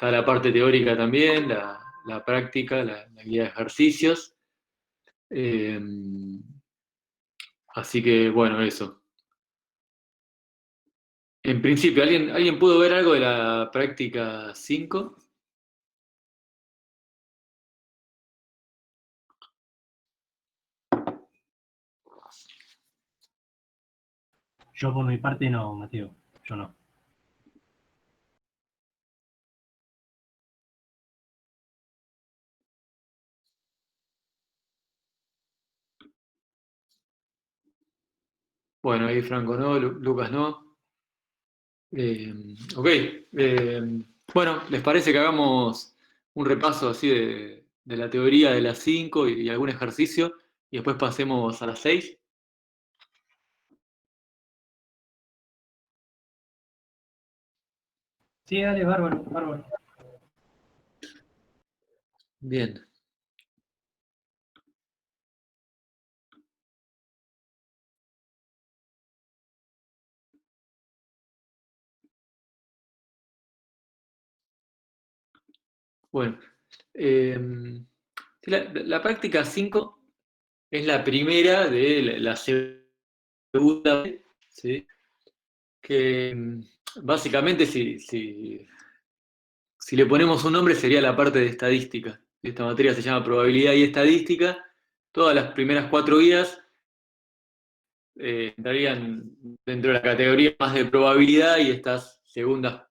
está la parte teórica también, la práctica, la guía de ejercicios. Así que, bueno, eso. En principio, ¿alguien pudo ver algo de la práctica 5? Yo por mi parte no, Mateo, yo no. Bueno, ahí Franco no, Lucas no. Ok. Bueno, ¿les parece que hagamos un repaso así de la teoría de las 5 y algún ejercicio y después pasemos a las 6? Sí, dale, bárbaro, bárbaro. Bien. Bueno, la práctica 5 es la primera de la segunda, ¿sí? Que básicamente si le ponemos un nombre sería la parte de estadística. Esta materia se llama probabilidad y estadística. Todas las primeras 4 guías entrarían dentro de la categoría más de probabilidad y estas segundas,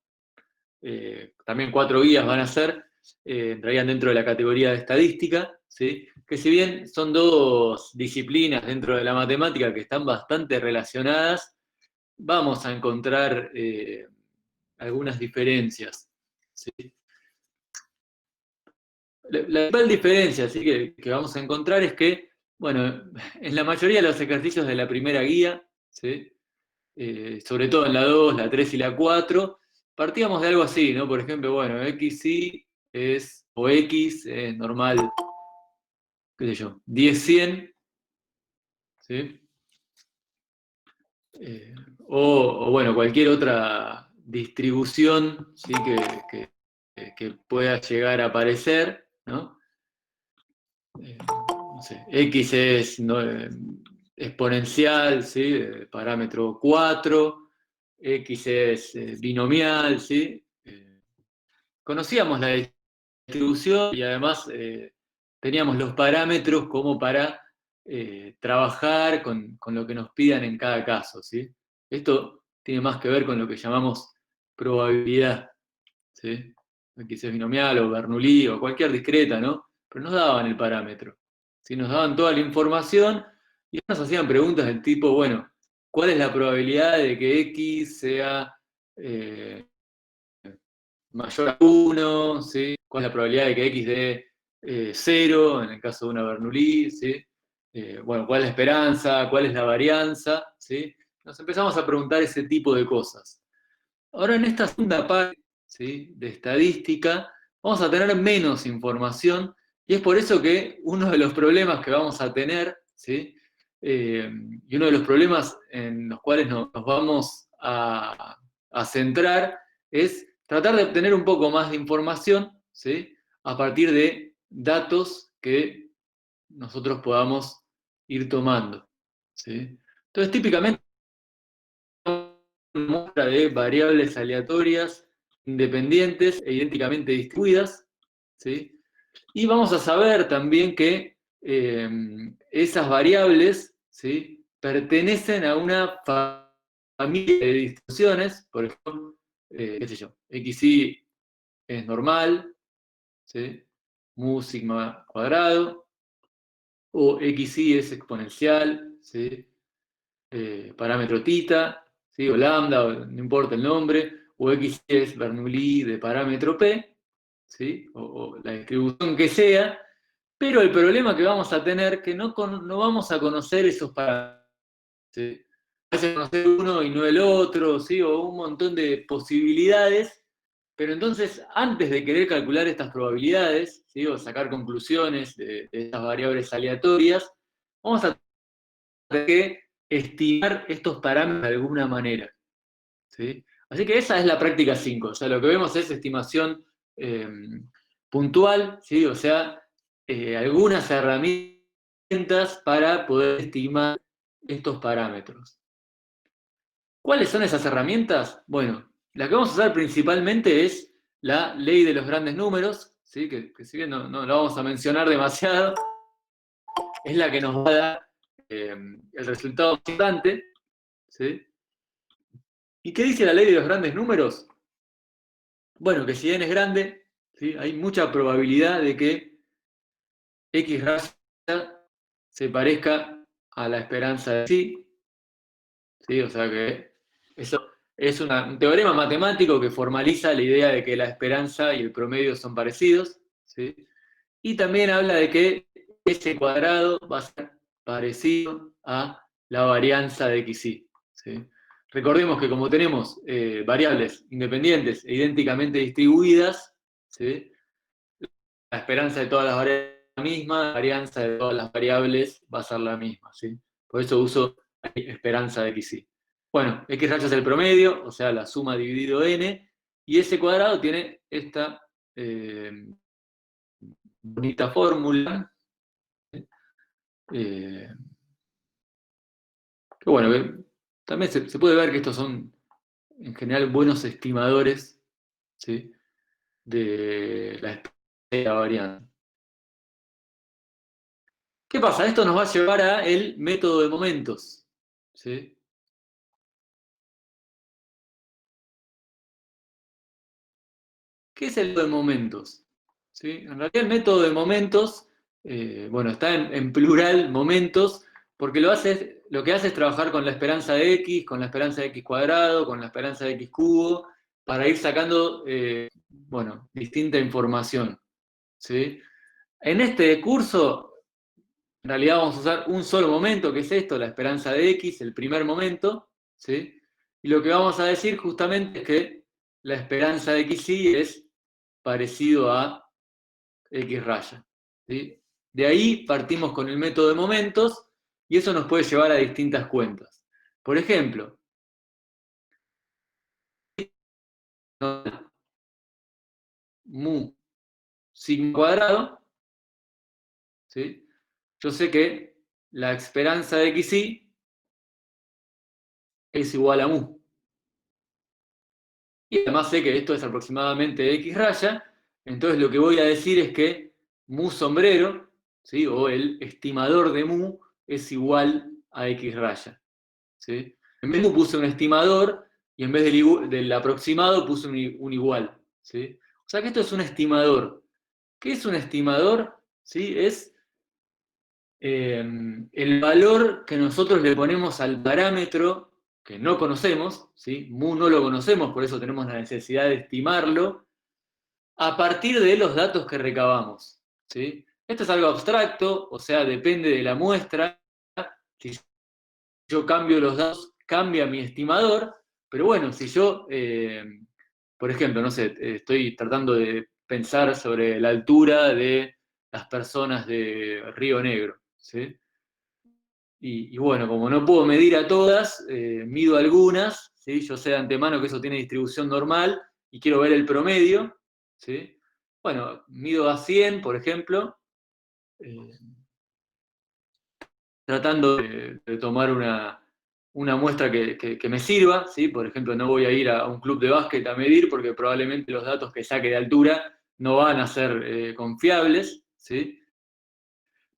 también 4 guías van a ser, entrarían dentro de la categoría de estadística, ¿sí? Que si bien son dos disciplinas dentro de la matemática que están bastante relacionadas, vamos a encontrar algunas diferencias, ¿sí? La principal diferencia así que vamos a encontrar es que, bueno, en la mayoría de los ejercicios de la primera guía, ¿sí? Sobre todo en la 2, la 3 y la 4, partíamos de algo así, ¿no? Por ejemplo, bueno, XY es, o X es normal, qué sé yo, 10, 100, ¿sí? O, bueno, cualquier otra distribución, ¿sí? que pueda llegar a aparecer, ¿no? No sé, X es exponencial, ¿sí? Parámetro 4, X es binomial, ¿sí? Conocíamos la distribución y además teníamos los parámetros como para trabajar con lo que nos pidan en cada caso, ¿sí? Esto tiene más que ver con lo que llamamos probabilidad, ¿sí? X es binomial o Bernoulli o cualquier discreta, ¿no? Pero nos daban el parámetro, ¿sí? Nos daban toda la información y nos hacían preguntas del tipo, bueno, ¿cuál es la probabilidad de que X sea mayor a 1? ¿Sí? ¿Cuál es la probabilidad de que X dé 0 en el caso de una Bernoulli? ¿Sí? Bueno, ¿cuál es la esperanza? ¿Cuál es la varianza? ¿Sí? Nos empezamos a preguntar ese tipo de cosas. Ahora en esta segunda parte, ¿sí? de estadística, vamos a tener menos información y es por eso que uno de los problemas que vamos a tener, ¿sí? Y uno de los problemas en los cuales nos vamos a centrar es tratar de obtener un poco más de información, ¿sí? A partir de datos que nosotros podamos ir tomando, ¿sí? Entonces, típicamente, una muestra de variables aleatorias, independientes e idénticamente distribuidas, ¿sí? Y vamos a saber también que esas variables, ¿sí? Pertenecen a una familia de distribuciones, por ejemplo, qué sé yo, XY es normal, ¿sí? Mu sigma cuadrado, o XY es exponencial, ¿sí? Parámetro tita, ¿sí? O lambda, o no importa el nombre, o X es Bernoulli de parámetro P, ¿sí? O la distribución que sea, pero el problema que vamos a tener es que no vamos a conocer esos parámetros, ¿sí? A veces conocer uno y no el otro, ¿sí? O un montón de posibilidades, pero entonces antes de querer calcular estas probabilidades, ¿sí? O sacar conclusiones de estas variables aleatorias, vamos a tener que estimar estos parámetros de alguna manera, ¿sí? Así que esa es la práctica 5. O sea, lo que vemos es estimación puntual, ¿sí? O sea, algunas herramientas para poder estimar estos parámetros. ¿Cuáles son esas herramientas? Bueno, la que vamos a usar principalmente es la ley de los grandes números, ¿sí? Que si bien no la vamos a mencionar demasiado, es la que nos va a dar el resultado constante, ¿sí? ¿Y qué dice la ley de los grandes números? Bueno, que si n es grande, ¿sí? Hay mucha probabilidad de que x raya se parezca a la esperanza de sí, ¿sí? O sea que eso es un teorema matemático que formaliza la idea de que la esperanza y el promedio son parecidos, ¿sí? Y también habla de que ese cuadrado va a ser parecido a la varianza de xy, ¿sí? Recordemos que como tenemos variables independientes e idénticamente distribuidas, ¿sí? La esperanza de todas las variables es la misma, la varianza de todas las variables va a ser la misma, ¿sí? Por eso uso esperanza de xy. Bueno, x raya es el promedio, o sea, la suma dividido n, y ese cuadrado tiene esta bonita fórmula, que bueno, también se puede ver que estos son en general buenos estimadores, ¿sí? De la esperanza de la varianza. ¿Qué pasa? Esto nos va a llevar a el método de momentos, ¿sí? ¿Qué es el método de momentos? ¿Sí? En realidad el método de momentos, bueno, está en plural momentos, porque lo que hace es trabajar con la esperanza de x, con la esperanza de x cuadrado, con la esperanza de x cubo, para ir sacando, bueno, distinta información, ¿sí? En este curso, en realidad vamos a usar un solo momento, que es esto, la esperanza de x, el primer momento, ¿sí? Y lo que vamos a decir justamente es que la esperanza de xy es parecido a x raya, ¿sí? De ahí partimos con el método de momentos y eso nos puede llevar a distintas cuentas. Por ejemplo, mu sigma cuadrado, ¿sí? Yo sé que la esperanza de xy es igual a mu. Y además sé que esto es aproximadamente x raya, entonces lo que voy a decir es que mu sombrero, ¿sí? O el estimador de mu es igual a x raya, ¿sí? En vez de mu puse un estimador y en vez del aproximado puse un igual, ¿sí? O sea que esto es un estimador. ¿Qué es un estimador? ¿Sí? Es el valor que nosotros le ponemos al parámetro que no conocemos, ¿sí? Mu no lo conocemos, por eso tenemos la necesidad de estimarlo, a partir de los datos que recabamos, ¿sí? Esto es algo abstracto, o sea, depende de la muestra. Si yo cambio los datos, cambia mi estimador, pero bueno, si yo, por ejemplo, no sé, estoy tratando de pensar sobre la altura de las personas de Río Negro, ¿sí? Y bueno, como no puedo medir a todas, mido algunas, ¿sí? Yo sé de antemano que eso tiene distribución normal y quiero ver el promedio, ¿sí? Bueno, mido a 100, por ejemplo, eh, tratando de tomar una muestra que me sirva, ¿sí? Por ejemplo, no voy a ir a un club de básquet a medir porque probablemente los datos que saque de altura no van a ser confiables, ¿sí?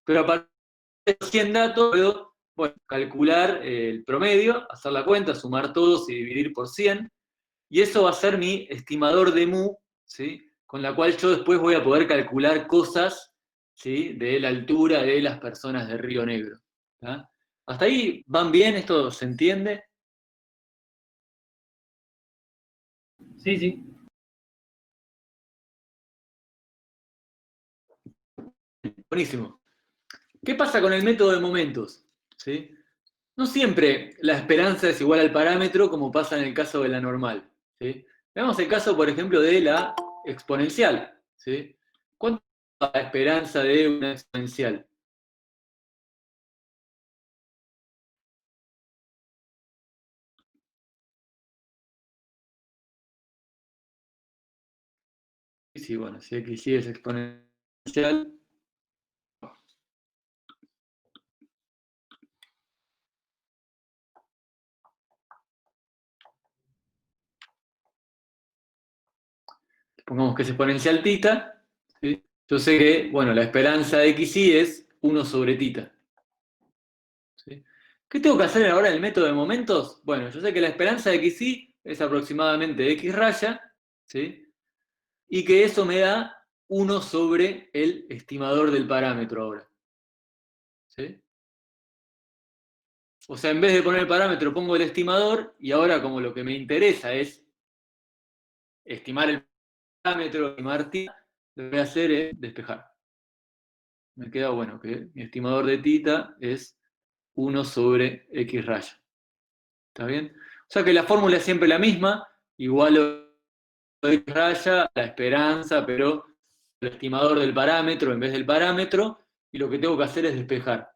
Pero a partir de 100 datos puedo, bueno, calcular el promedio, hacer la cuenta, sumar todos y dividir por 100, y eso va a ser mi estimador de mu, ¿sí? Con la cual yo después voy a poder calcular cosas, ¿sí? De la altura de las personas de Río Negro. ¿Tá? ¿Hasta ahí van bien? ¿Esto se entiende? Sí, sí. Buenísimo. ¿Qué pasa con el método de momentos? ¿Sí? No siempre la esperanza es igual al parámetro como pasa en el caso de la normal, ¿sí? Veamos el caso, por ejemplo, de la exponencial, ¿sí? ¿Cuánto es la esperanza de una exponencial? Sí, bueno, si x y es exponencial, pongamos que es exponencial tita, ¿sí? Yo sé que, bueno, la esperanza de x y es 1 sobre tita. ¿Sí? ¿Qué tengo que hacer ahora en el método de momentos? Bueno, yo sé que la esperanza de x y es aproximadamente x raya, ¿sí? Y que eso me da 1 sobre el estimador del parámetro ahora. ¿Sí? O sea, en vez de poner el parámetro, pongo el estimador, y ahora como lo que me interesa es estimar el parámetro, estimar tita, lo que voy a hacer es despejar. Me queda, bueno, que mi estimador de tita es 1 sobre x raya. ¿Está bien? O sea que la fórmula es siempre la misma, igual x raya, la esperanza, pero el estimador del parámetro en vez del parámetro, y lo que tengo que hacer es despejar.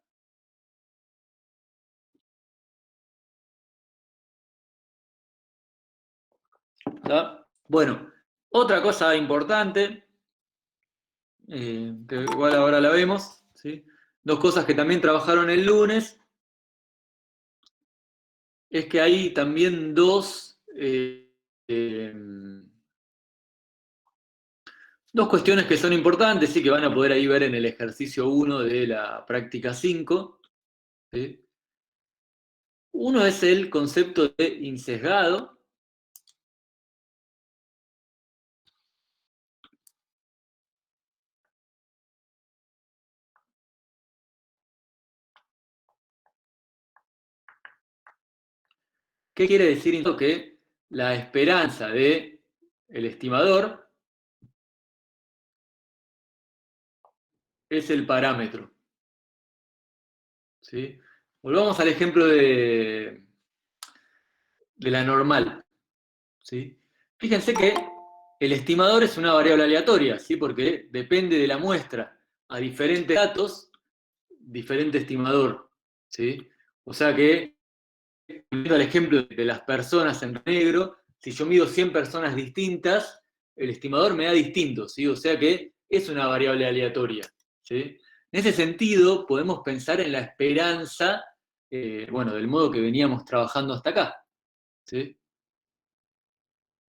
¿Está? Bueno, otra cosa importante, que igual ahora la vemos, ¿sí? Dos cosas que también trabajaron el lunes, es que hay también dos cuestiones que son importantes, sí, que van a poder ahí ver en el ejercicio 1 de la práctica 5. ¿Sí? Uno es el concepto de insesgado. ¿Qué quiere decir esto? Que la esperanza del estimador es el parámetro. ¿Sí? Volvamos al ejemplo de la normal. ¿Sí? Fíjense que el estimador es una variable aleatoria, ¿sí? Porque depende de la muestra a diferentes datos, diferente estimador. ¿Sí? O sea que, volviendo al ejemplo de las personas en negro, si yo mido 100 personas distintas, el estimador me da distinto, ¿sí? O sea que es una variable aleatoria. ¿Sí? En ese sentido, podemos pensar en la esperanza, bueno, del modo que veníamos trabajando hasta acá. ¿Sí?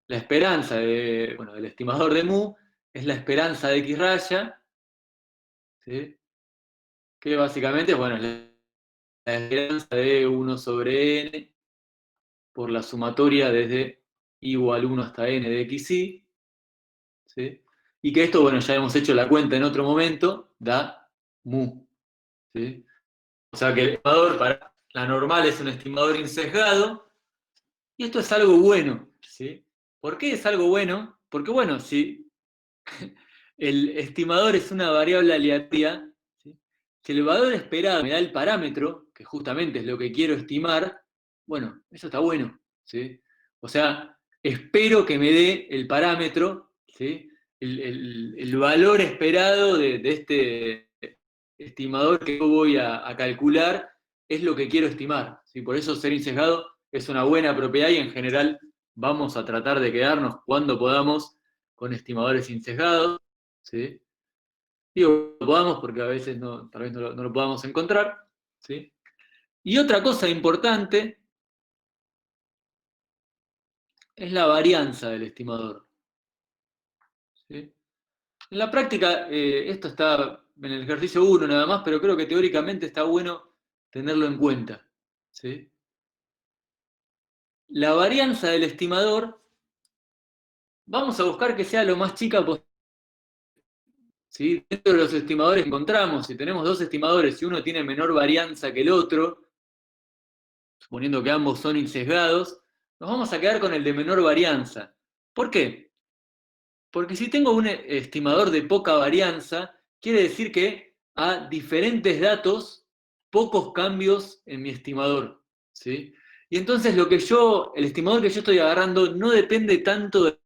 La esperanza del estimador de mu es la esperanza de x raya, ¿sí? Que básicamente bueno, es la esperanza de 1 sobre n por la sumatoria desde igual 1 hasta n de xy, ¿sí? Y que esto, bueno, ya hemos hecho la cuenta en otro momento, da mu. ¿Sí? O sea que el estimador para la normal es un estimador insesgado, y esto es algo bueno. ¿Sí? ¿Por qué es algo bueno? Porque, bueno, si el estimador es una variable aleatoria, ¿sí? Si el valor esperado me da el parámetro, que justamente es lo que quiero estimar, bueno, eso está bueno. ¿Sí? O sea, espero que me dé el parámetro, ¿sí? El valor esperado de este estimador que yo voy a calcular es lo que quiero estimar. ¿Sí? Por eso ser insesgado es una buena propiedad, y en general vamos a tratar de quedarnos cuando podamos con estimadores insesgados. ¿Sí? Digo, lo podamos porque a veces tal vez no lo podamos encontrar. ¿Sí? Y otra cosa importante es la varianza del estimador. ¿Sí? En la práctica, esto está en el ejercicio 1 nada más, pero creo que teóricamente está bueno tenerlo en cuenta. ¿Sí? La varianza del estimador, vamos a buscar que sea lo más chica posible. ¿Sí? Dentro de los estimadores que encontramos, si tenemos dos estimadores y uno tiene menor varianza que el otro, suponiendo que ambos son insesgados, nos vamos a quedar con el de menor varianza. ¿Por qué? Porque si tengo un estimador de poca varianza, quiere decir que a diferentes datos, pocos cambios en mi estimador. ¿Sí? Y entonces el estimador que yo estoy agarrando no depende tanto de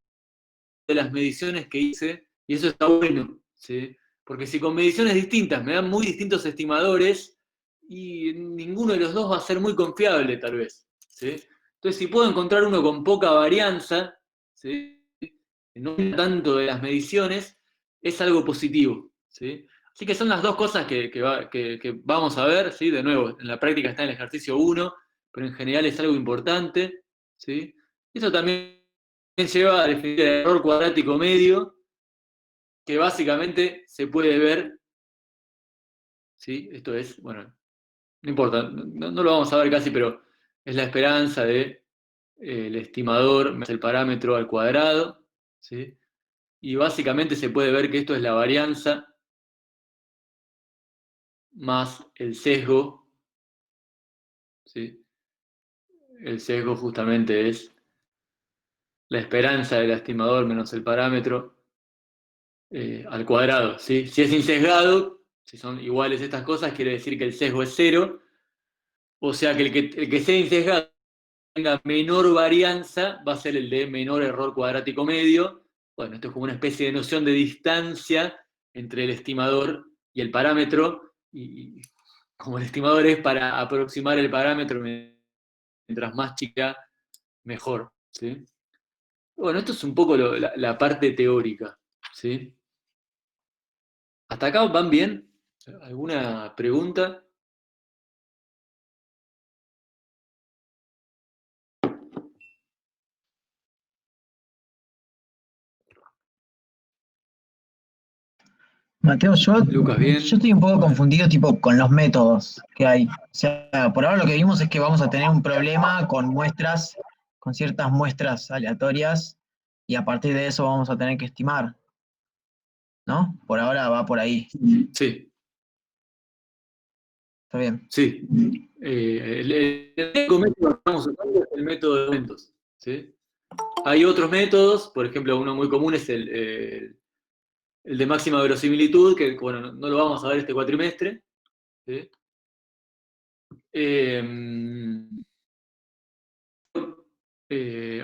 las mediciones que hice, y eso está bueno. ¿Sí? Porque si con mediciones distintas me dan muy distintos estimadores, y ninguno de los dos va a ser muy confiable tal vez. ¿Sí? Entonces si puedo encontrar uno con poca varianza, ¿sí? no tanto de las mediciones, es algo positivo, ¿sí? Así que son las dos cosas que vamos a ver, ¿sí? De nuevo, en la práctica está en el ejercicio 1, pero en general es algo importante, ¿sí? Eso también lleva a definir el error cuadrático medio, que básicamente se puede ver, ¿sí? Esto es, bueno, no importa, no lo vamos a ver casi, pero es la esperanza de el estimador más el parámetro al cuadrado, ¿sí? Y básicamente se puede ver que esto es la varianza más el sesgo, ¿sí? El sesgo justamente es la esperanza del estimador menos el parámetro al cuadrado, ¿sí? Si es insesgado, si son iguales estas cosas, quiere decir que el sesgo es cero, o sea que el que sea insesgado tenga menor varianza va a ser el de menor error cuadrático medio. Bueno, esto es como una especie de noción de distancia entre el estimador y el parámetro, y como el estimador es para aproximar el parámetro, mientras más chica, mejor, ¿sí? Bueno, esto es un poco la parte teórica, ¿sí? ¿Hasta acá van bien? ¿Alguna pregunta? Mateo, Lucas, yo bien. estoy un poco confundido tipo con los métodos que hay. O sea, por ahora lo que vimos es que vamos a tener un problema con muestras, con ciertas muestras aleatorias, y a partir de eso vamos a tener que estimar, ¿no? Por ahora va por ahí. Sí, Está bien. sí. El único método que estamos usando es el método de aumentos, ¿sí? Hay otros métodos, por ejemplo, uno muy común es el de máxima verosimilitud, que bueno, no lo vamos a ver este cuatrimestre, ¿sí? Eh,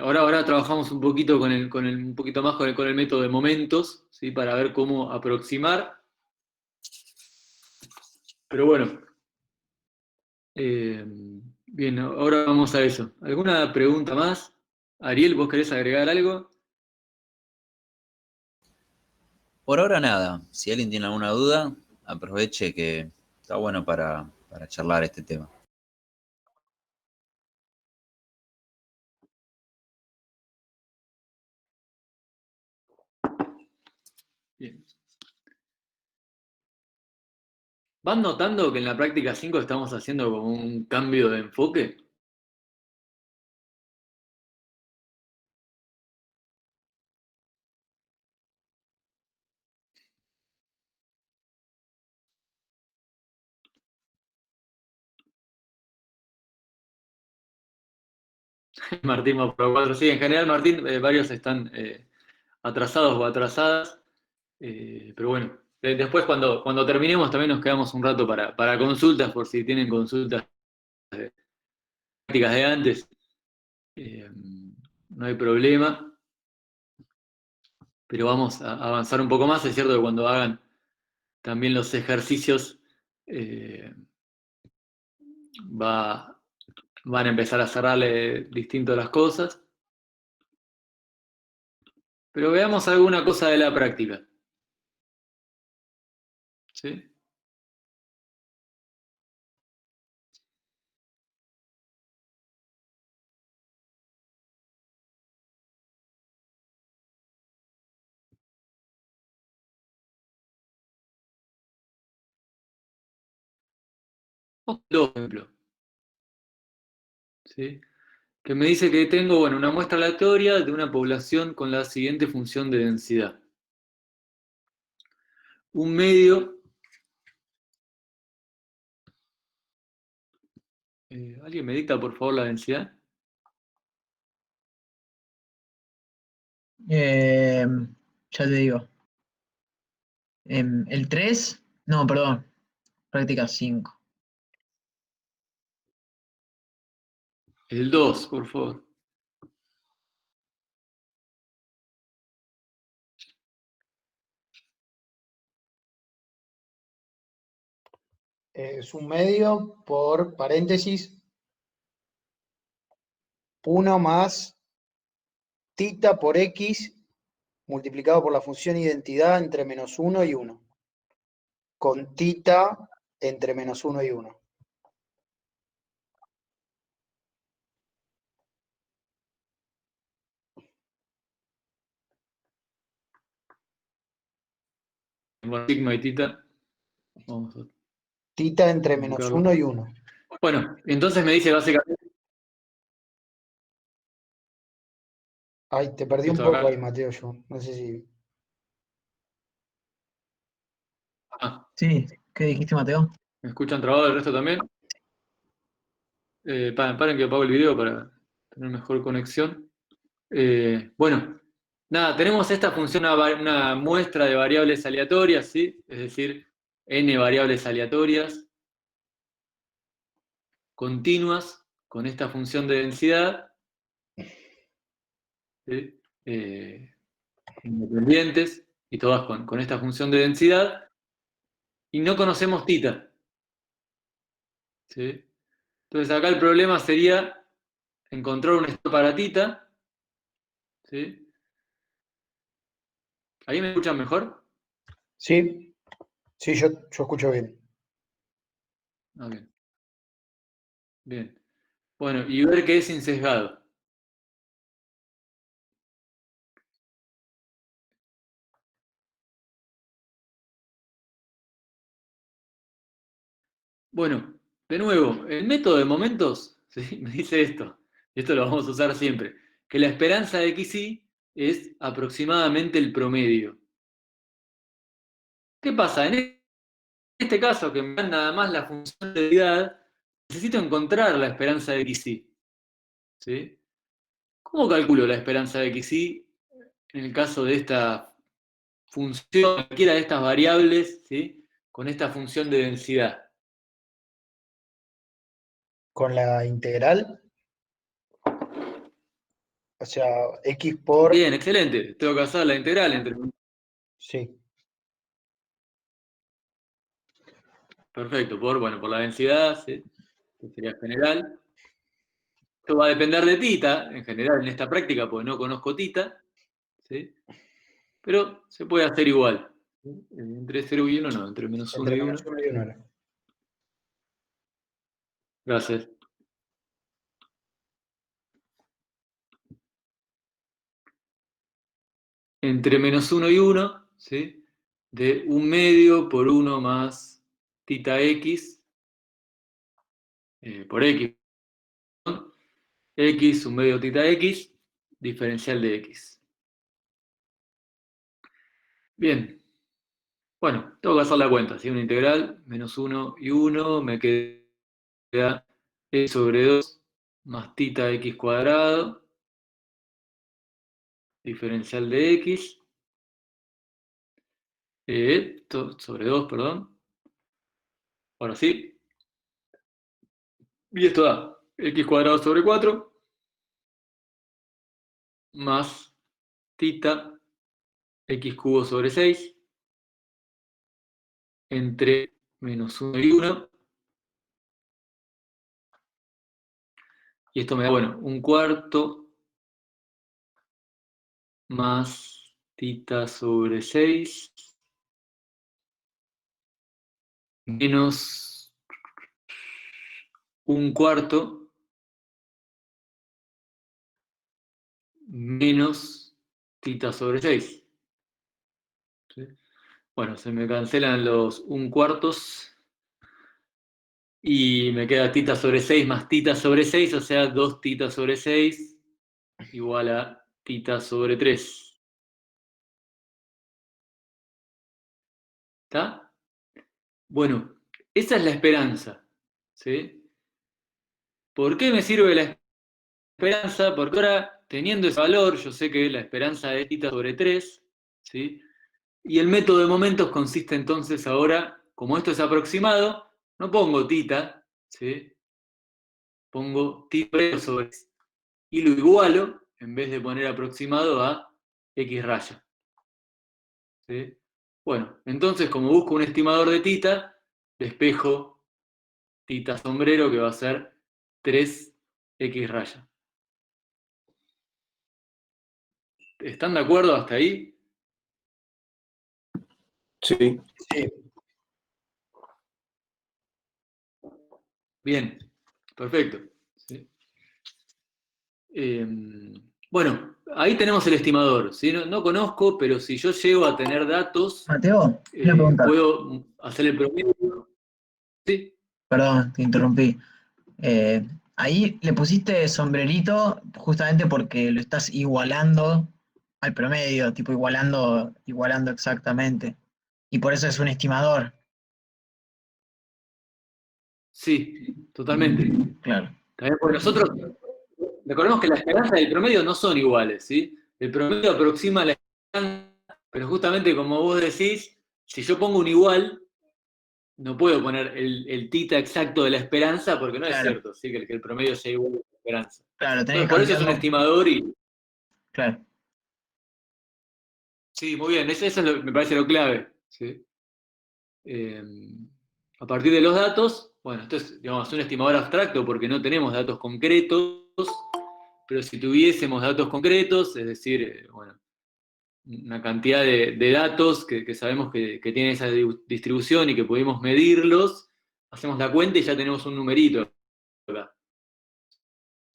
ahora trabajamos un poquito un poquito más con el método de momentos, ¿sí? Para ver cómo aproximar. Pero bueno, bien, ahora vamos a eso. ¿Alguna pregunta más? Ariel, ¿vos querés agregar algo? Por ahora nada. Si alguien tiene alguna duda, aproveche que está bueno para charlar este tema. Bien. ¿Van notando que en la práctica 5 estamos haciendo como un cambio de enfoque? Martín va por 4. Sí, en general, Martín, varios están atrasados o atrasadas. Pero bueno, después cuando terminemos también nos quedamos un rato para consultas, por si tienen consultas de prácticas de antes. Eh, no hay problema, pero vamos a avanzar un poco más. Es cierto que cuando hagan también los ejercicios eh, van a empezar a cerrarle distinto las cosas. Pero veamos alguna cosa de la práctica. ¿Sí? Dos ejemplos. ¿Sí? Que me dice que tengo, bueno, una muestra aleatoria de una población con la siguiente función de densidad. Un medio. ¿Alguien me dicta, por favor, la densidad? Ya te digo. El 3, no, perdón, práctica 5. El 2, por favor. Es un medio por paréntesis 1 más tita por x multiplicado por la función identidad entre -1 y 1, con tita entre -1 y 1. Bueno, sigma y tita. Vamos a Tita entre multiplicarlo. -1 y 1. Bueno, entonces me dice básicamente Ay, te perdí un esto poco acá. ahí, Mateo, yo. No sé si... Ah, Sí, ¿qué dijiste, Mateo? ¿me escuchan trabado el resto también? Paren que apago el video para tener mejor conexión. Bueno, nada, tenemos esta función, una muestra de variables aleatorias, ¿sí? Es decir, n variables aleatorias continuas con esta función de densidad, ¿sí? Independientes y todas con esta función de densidad, y no conocemos tita, ¿sí? Entonces acá el problema sería encontrar un estado para tita, ¿sí? ¿Ahí me escuchan mejor? Sí, sí, yo escucho bien. Ok, bien. Bueno, y ver qué es insesgado. Bueno, de nuevo, el método de momentos, ¿sí? Me dice esto, y esto lo vamos a usar siempre, que la esperanza de xy es aproximadamente el promedio. ¿Qué pasa? En este caso, que me dan nada más la función de unidad, necesito encontrar la esperanza de xy, ¿sí? ¿Cómo calculo la esperanza de xy en el caso de esta función, cualquiera de estas variables, ¿sí? Con esta función de densidad? Con la integral, o sea, x por... Bien, excelente. Tengo que hacer la integral entre... Sí, Perfecto, por la densidad, ¿sí? Que sería general. Esto va a depender de tita, en general, en esta práctica, porque no conozco tita, ¿sí? Pero se puede hacer igual. ¿Sí? Entre 0 y 1 no, entre -1 entre y 1. -1 y 1 era. Gracias. Entre -1 y 1, ¿sí? De 1/2 por 1 más tita x, por x, ¿no? X, 1/2 tita x, diferencial de x. Bien. Bueno, tengo que hacer la cuenta, ¿sí? Una integral, -1 y 1, me queda x sobre 2 más tita x cuadrado, diferencial de x, sobre 2, perdón. Ahora sí. Y esto da x cuadrado sobre 4 más tita x cubo sobre 6 entre -1 y 1. Y esto me da, bueno, 1/4 más tita sobre 6 menos 1/4 menos tita sobre 6. ¿Sí? Bueno, se me cancelan los 1/4 y me queda tita sobre 6 más tita sobre 6, o sea, 2 tita sobre 6 igual a tita sobre 3. ¿Está? Bueno, esa es la esperanza. ¿Sí? ¿Por qué me sirve la esperanza? Porque ahora, teniendo ese valor, yo sé que la esperanza es tita sobre 3, ¿sí? Y el método de momentos consiste entonces ahora, como esto es aproximado, no pongo tita, ¿sí? Pongo tita sobre x y lo igualo en vez de poner aproximado a x raya. ¿Sí? Bueno, entonces como busco un estimador de tita, despejo tita sombrero que va a ser 3x raya. ¿Están de acuerdo hasta ahí? Sí. Sí. Bien, perfecto. ¿Sí? Bueno, ahí tenemos el estimador. ¿Sí? No conozco, pero si yo llego a tener datos, Mateo, una pregunta. puedo hacer el promedio. Sí, Perdón, te interrumpí. Ahí le pusiste sombrerito justamente porque lo estás igualando al promedio, tipo igualando exactamente. Y por eso es un estimador. sí, totalmente. Claro. También porque nosotros recordemos que la esperanza y el promedio no son iguales, ¿sí? El promedio aproxima la esperanza, pero justamente como vos decís, si yo pongo un igual, no puedo poner el tita exacto de la esperanza porque no es Claro, cierto, ¿sí? Que el promedio sea igual a la esperanza. claro, tenés Entonces, que por eso es un cambiarlo. estimador y Claro. sí, muy bien, eso es me parece lo clave, ¿sí? A partir de los datos, bueno, esto es, digamos, un estimador abstracto porque no tenemos datos concretos, pero si tuviésemos datos concretos, es decir, bueno, una cantidad de datos que sabemos que tienen esa distribución y que pudimos medirlos, hacemos la cuenta y ya tenemos un numerito acá.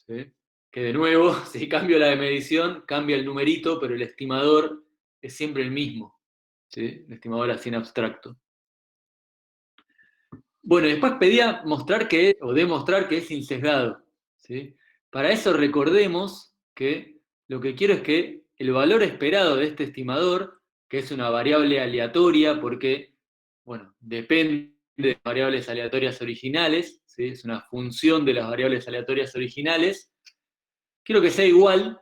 ¿Sí? Que de nuevo, si cambio la de medición, cambia el numerito, pero el estimador es siempre el mismo. ¿Sí? El estimador así en abstracto. Bueno, después pedía mostrar o demostrar que es insesgado. ¿Sí? Para eso recordemos que lo que quiero es que el valor esperado de este estimador, que es una variable aleatoria porque, bueno, depende de las variables aleatorias originales, ¿sí? Es una función de las variables aleatorias originales, quiero que sea igual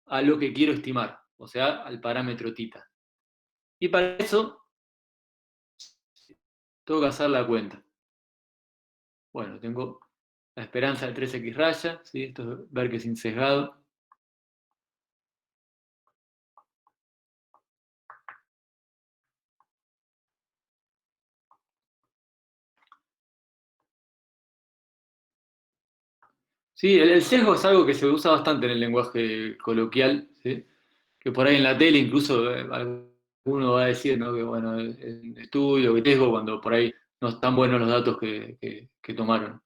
a lo que quiero estimar, o sea, al parámetro tita. Y para eso, tengo que hacer la cuenta. Bueno, tengo la esperanza de 3x raya, ¿sí? Esto es ver que es insesgado. Sí, el sesgo es algo que se usa bastante en el lenguaje coloquial, ¿sí? Que por ahí en la tele incluso alguno va a decir, ¿no? Que bueno, el estudio, que sesgo, cuando por ahí no están buenos los datos que tomaron.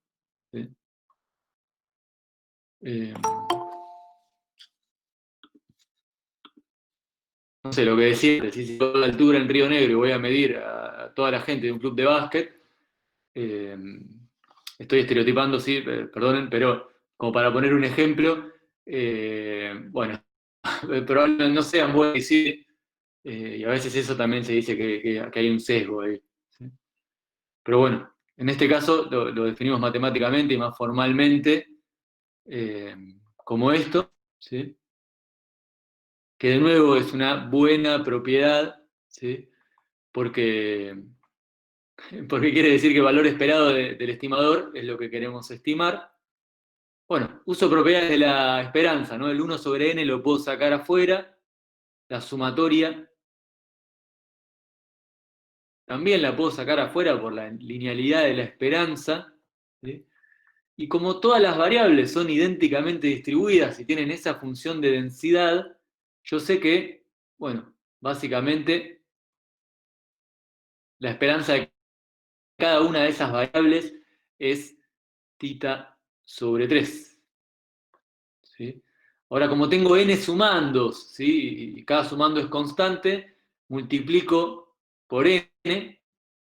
¿Sí? No sé, lo que decía, si yo a la altura en Río Negro y voy a medir a toda la gente de un club de básquet, estoy estereotipando, sí, perdonen, pero como para poner un ejemplo, bueno, probablemente no sean buenos, sí, y a veces eso también se dice que hay un sesgo ahí. ¿Sí? Pero bueno, en este caso lo definimos matemáticamente y más formalmente eh, como esto, ¿sí? Que de nuevo es una buena propiedad, ¿sí? Porque quiere decir que el valor esperado del estimador es lo que queremos estimar. Bueno, uso propiedades de la esperanza, ¿no? El 1 sobre n lo puedo sacar afuera, la sumatoria también la puedo sacar afuera por la linealidad de la esperanza, ¿sí? Y como todas las variables son idénticamente distribuidas y tienen esa función de densidad, yo sé que, bueno, básicamente la esperanza de cada una de esas variables es tita sobre 3. ¿Sí? Ahora, como tengo n sumandos, ¿sí? Y cada sumando es constante, multiplico por n,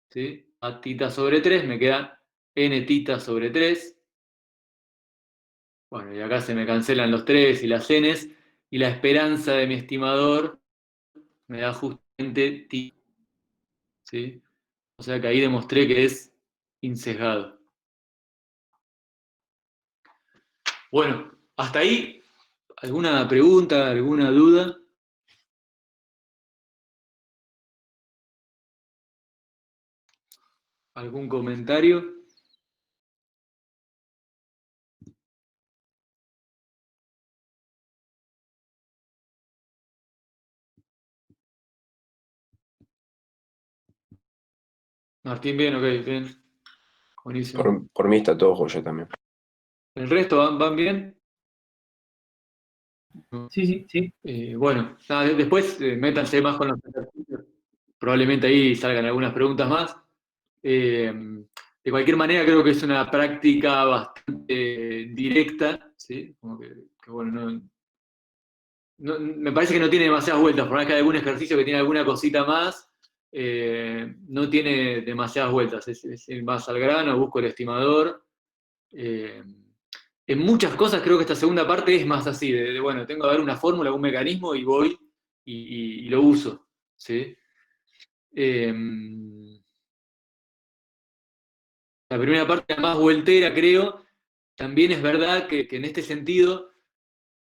¿sí? A tita sobre 3, me queda n tita sobre 3. Bueno, y acá se me cancelan los 3 y las n's, y la esperanza de mi estimador me da justamente tita. ¿Sí? O sea que ahí demostré que es insesgado. Bueno, hasta ahí, ¿alguna pregunta, alguna duda? ¿Algún comentario? Martín, bien, ok, bien. Buenísimo. Por mí está todo joya también. ¿El resto van bien? Sí, sí, sí. Bueno, nada, después métanse más con los ejercicios. probablemente ahí salgan algunas preguntas más. De cualquier manera, creo que es una práctica bastante directa, ¿sí? Como que bueno, me parece que no tiene demasiadas vueltas, por más que hay algún ejercicio que tiene alguna cosita más, no tiene demasiadas vueltas, es ir más al grano, busco el estimador. En muchas cosas creo que esta segunda parte es más así, bueno, tengo que ver una fórmula, un mecanismo y voy y lo uso, ¿sí? La primera parte más voltera, creo. También es verdad que en este sentido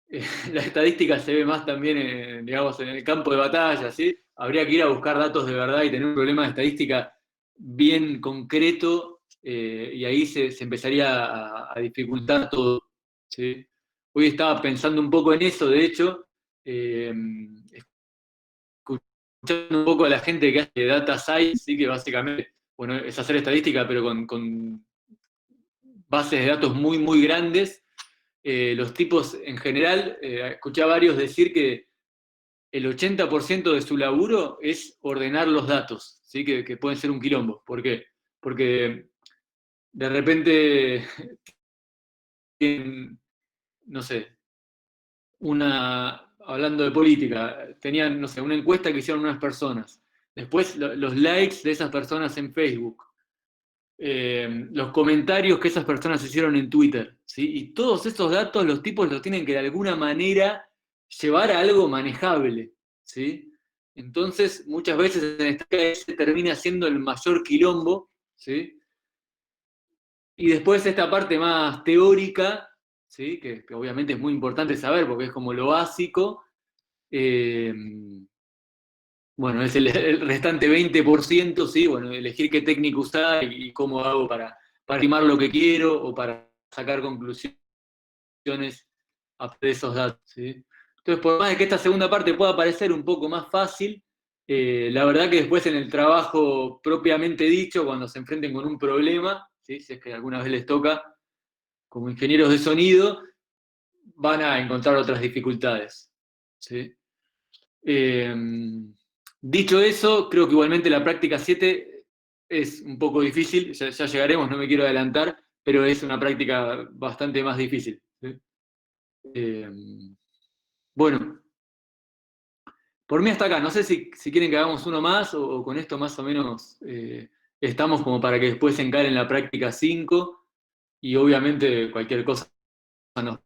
la estadística se ve más también, digamos, en el campo de batalla, ¿sí? Habría que ir a buscar datos de verdad y tener un problema de estadística bien concreto, y ahí se empezaría a dificultar todo, ¿sí? Hoy estaba pensando un poco en eso, de hecho, escuchando un poco a la gente que hace data science, ¿sí? Que básicamente, bueno, es hacer estadística, pero con bases de datos muy, muy grandes. Los tipos en general, escuché a varios decir que el 80% de su laburo es ordenar los datos, ¿sí? Que pueden ser un quilombo. ¿Por qué? Porque de repente tienen, no sé, hablando de política, tenían, no sé, una encuesta que hicieron unas personas. Después los likes de esas personas en Facebook. Los comentarios que esas personas hicieron en Twitter, ¿sí? Y todos esos datos los tipos los tienen que de alguna manera llevar a algo manejable, ¿sí? Entonces, muchas veces en esta se termina siendo el mayor quilombo, ¿sí? Y después esta parte más teórica, ¿sí? Que obviamente es muy importante saber porque es como lo básico. Bueno, es el restante 20%, ¿sí? Bueno, elegir qué técnico usar y cómo hago para estimar lo que quiero o para sacar conclusiones de esos datos, ¿sí? Entonces, por más de que esta segunda parte pueda parecer un poco más fácil, la verdad que después en el trabajo propiamente dicho, cuando se enfrenten con un problema, ¿sí? Si es que alguna vez les toca, como ingenieros de sonido, van a encontrar otras dificultades, ¿sí? Dicho eso, creo que igualmente la práctica 7 es un poco difícil, ya llegaremos, no me quiero adelantar, pero es una práctica bastante más difícil, ¿sí? Bueno, por mí hasta acá, no sé si quieren que hagamos uno más o con esto más o menos estamos como para que después se encaren la práctica 5 y obviamente cualquier cosa nos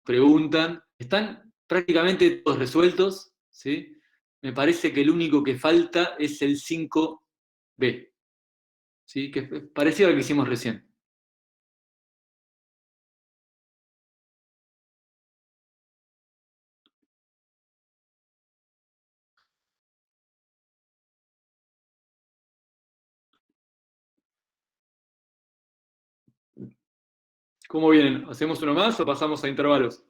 preguntan. Están prácticamente todos resueltos, ¿sí? Me parece que el único que falta es el 5B, ¿sí? Que es parecido al que hicimos recién. ¿Cómo vienen? ¿Hacemos uno más o pasamos a intervalos?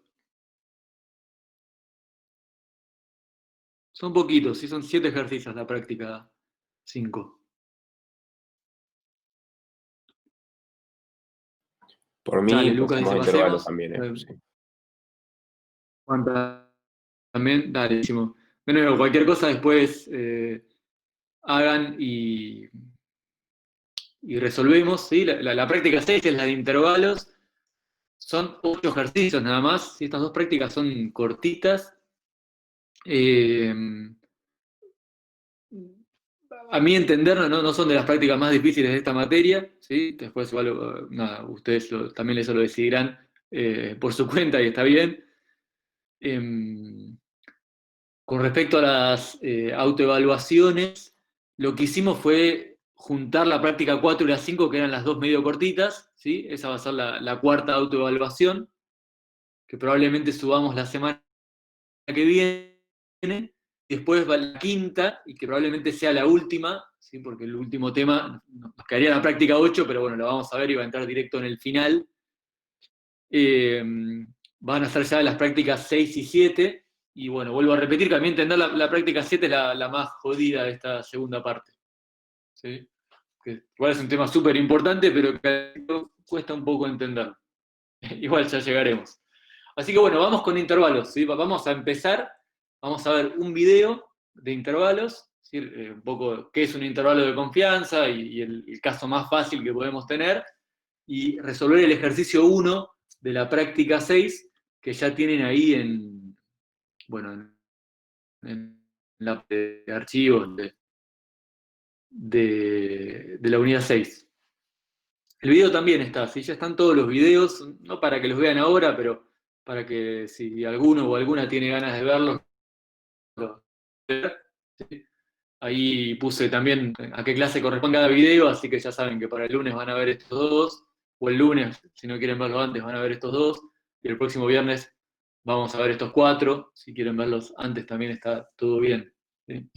Son poquitos, ¿sí? Son 7 ejercicios la práctica 5. Por mí, Dale, Lucas pasamos dice a intervalos pasemos. también, sí. Juan también, dale, decimos. Bueno, cualquier cosa después hagan y resolvemos, ¿sí? La práctica 6 es la de intervalos. Son 8 ejercicios nada más, ¿sí? Estas dos prácticas son cortitas. A mi entender no son de las prácticas más difíciles de esta materia, ¿sí? Después igual, nada, ustedes también eso lo decidirán por su cuenta y está bien. Con respecto a las autoevaluaciones, lo que hicimos fue juntar la práctica 4 y la 5, que eran las dos medio cortitas, ¿sí? Esa va a ser la cuarta autoevaluación, que probablemente subamos la semana que viene. Después va la quinta, y que probablemente sea la última, ¿sí? Porque el último tema nos quedaría la práctica 8, pero bueno, lo vamos a ver y va a entrar directo en el final. Van a ser ya las prácticas 6 y 7, y bueno, vuelvo a repetir que a mi entender la práctica 7 es la más jodida de esta segunda parte, ¿sí? Que igual es un tema súper importante, pero que cuesta un poco entender. Igual ya llegaremos. Así que bueno, vamos con intervalos, ¿sí? Vamos a empezar, vamos a ver un video de intervalos, ¿sí? Un poco qué es un intervalo de confianza y el caso más fácil que podemos tener, y resolver el ejercicio 1 de la práctica 6, que ya tienen ahí en la de archivos de la unidad 6. El video también está, ¿sí? Ya están todos los videos, no para que los vean ahora, pero para que si alguno o alguna tiene ganas de verlos, ¿sí? Ahí puse también a qué clase corresponde cada video, así que ya saben que para el lunes van a ver estos dos, o el lunes, si no quieren verlos antes, van a ver estos dos, y el próximo viernes vamos a ver estos 4, si quieren verlos antes también está todo bien, ¿sí?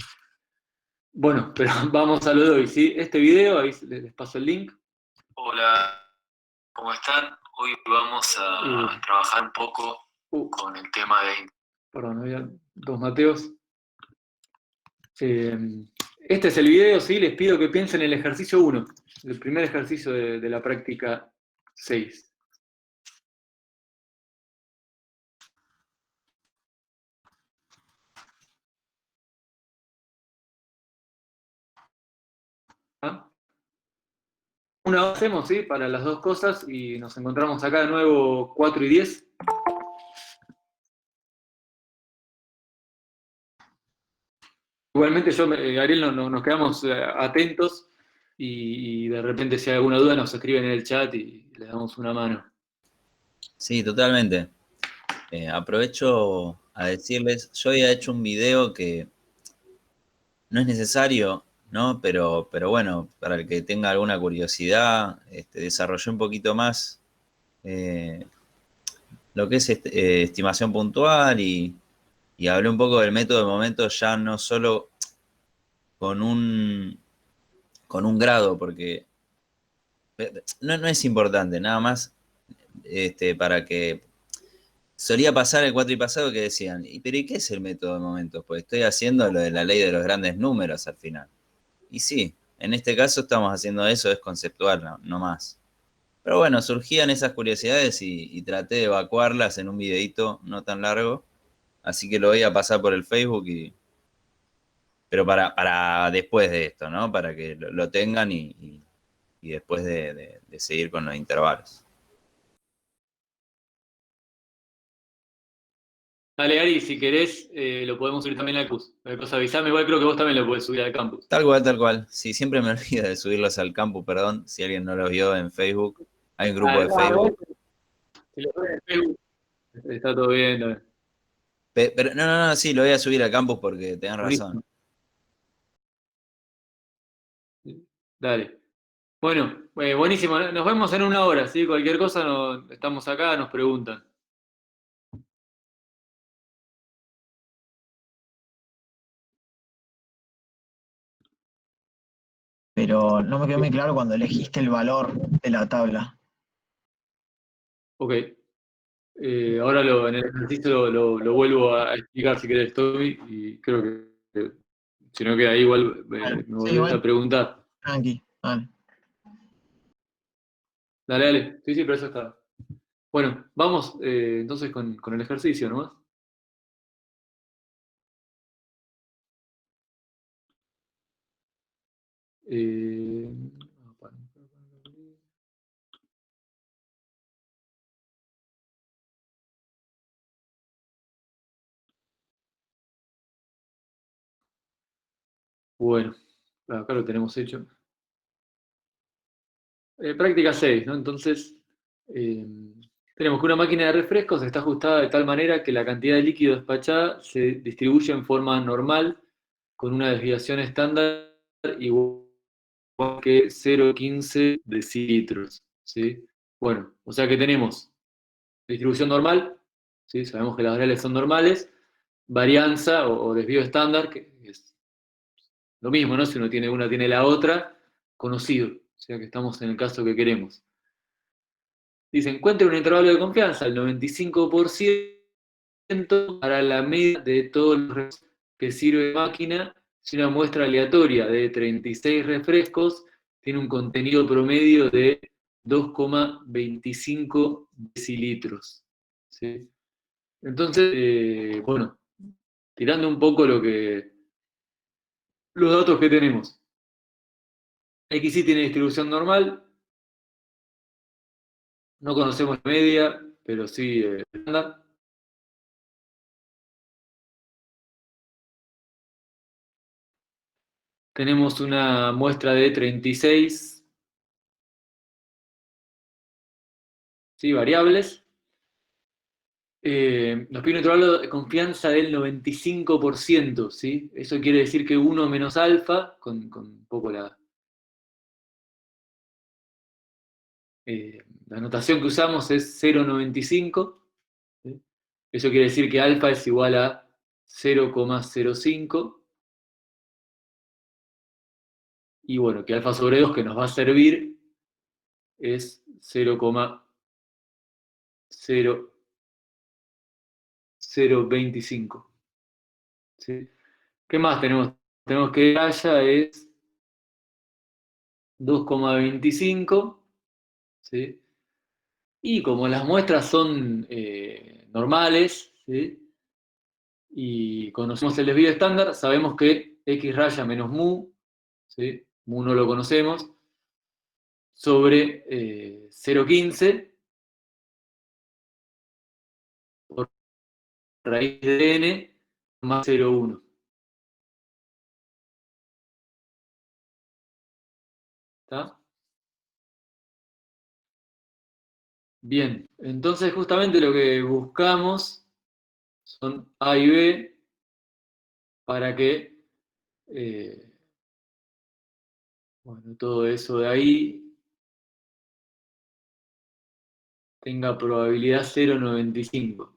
Bueno, pero vamos a lo de hoy, ¿sí? Este video, ahí les paso el link. Hola, ¿cómo están? Hoy vamos a trabajar un poco con el tema de... Perdón, había dos Mateos. Este es el video, ¿sí? Les pido que piensen en el ejercicio 1, el primer ejercicio de la práctica 6. ¿Ah? Una vez hacemos, ¿sí? Para las dos cosas y nos encontramos acá de nuevo 4 y 10. Igualmente Ariel, nos quedamos atentos y de repente si hay alguna duda nos escriben en el chat y les damos una mano. Sí, totalmente. Aprovecho a decirles, yo había hecho un video que no es necesario, ¿no? Pero bueno, para el que tenga alguna curiosidad, desarrollé un poquito más eh, lo que es estimación puntual y hablé un poco del método de momentos ya no solo con un grado, porque no es importante, nada más para que solía pasar el cuatripasado que decían, pero ¿y qué es el método de momentos? Pues estoy haciendo lo de la ley de los grandes números al final. Y sí, en este caso estamos haciendo eso, es conceptual, no más. Pero bueno, surgían esas curiosidades y traté de evacuarlas en un videito no tan largo. Así que lo voy a pasar por el Facebook, pero para después de esto, ¿no? Para que lo tengan y después de seguir con los intervalos. Dale, Ari, si querés, lo podemos subir también al campus. Avisame, igual creo que vos también lo podés subir al campus. Tal cual, tal cual. Sí, siempre me olvido de subirlos al campus, perdón, si alguien no los vio en Facebook. Hay un grupo de Facebook. Si lo pones en Facebook, está todo bien. Pero no, sí, lo voy a subir al campus porque tenés razón. Buenísimo. Dale. Bueno, buenísimo. Nos vemos en una hora, ¿sí? Cualquier cosa, estamos acá, nos preguntan. Pero no me quedó muy claro cuando elegiste el valor de la tabla. Ok. Ahora en el ejercicio lo vuelvo a explicar si querés, Tommy, y creo que si no queda ahí igual me Sí, volvés igual, a preguntar. tranqui, vale. Dale, dale. Sí, pero eso está. Bueno, vamos entonces con el ejercicio nomás. Eh, bueno, acá lo tenemos hecho. Práctica 6, ¿no? Entonces, eh, tenemos que una máquina de refrescos está ajustada de tal manera que la cantidad de líquido despachada se distribuye en forma normal con una desviación estándar igual que 0,15 decilitros, ¿sí? Bueno, o sea que tenemos distribución normal, ¿sí? Sabemos que las variables son normales, varianza o desvío estándar, que es lo mismo, ¿no? Si uno tiene una, tiene la otra, conocido, o sea que estamos en el caso que queremos. Dice, encuentre un intervalo de confianza al 95% para la media de todos los refrescos que sirve de máquina si una muestra aleatoria de 36 refrescos tiene un contenido promedio de 2,25 decilitros. ¿Sí? Entonces, bueno, tirando un poco lo que los datos que tenemos. XY tiene distribución normal. No conocemos la media, pero sí estándar. Tenemos una muestra de 36 variables. Nos pide un intervalo de confianza del 95%, ¿sí? Eso quiere decir que 1 menos alfa, con un poco la notación que usamos es 0,95. ¿Sí? Eso quiere decir que alfa es igual a 0,05. Y bueno, que alfa sobre 2 que nos va a servir es 0,0025. ¿Sí? ¿Qué más tenemos? Tenemos que haya es 2,25. ¿Sí? Y como las muestras son normales, ¿sí? Y conocemos el desvío estándar, sabemos que x raya menos mu, ¿sí? Mu no lo conocemos, sobre 0,15 por raíz de n más 0,1. ¿Está? Bien, entonces justamente lo que buscamos son A y B para que bueno, todo eso de ahí tenga probabilidad 0,95.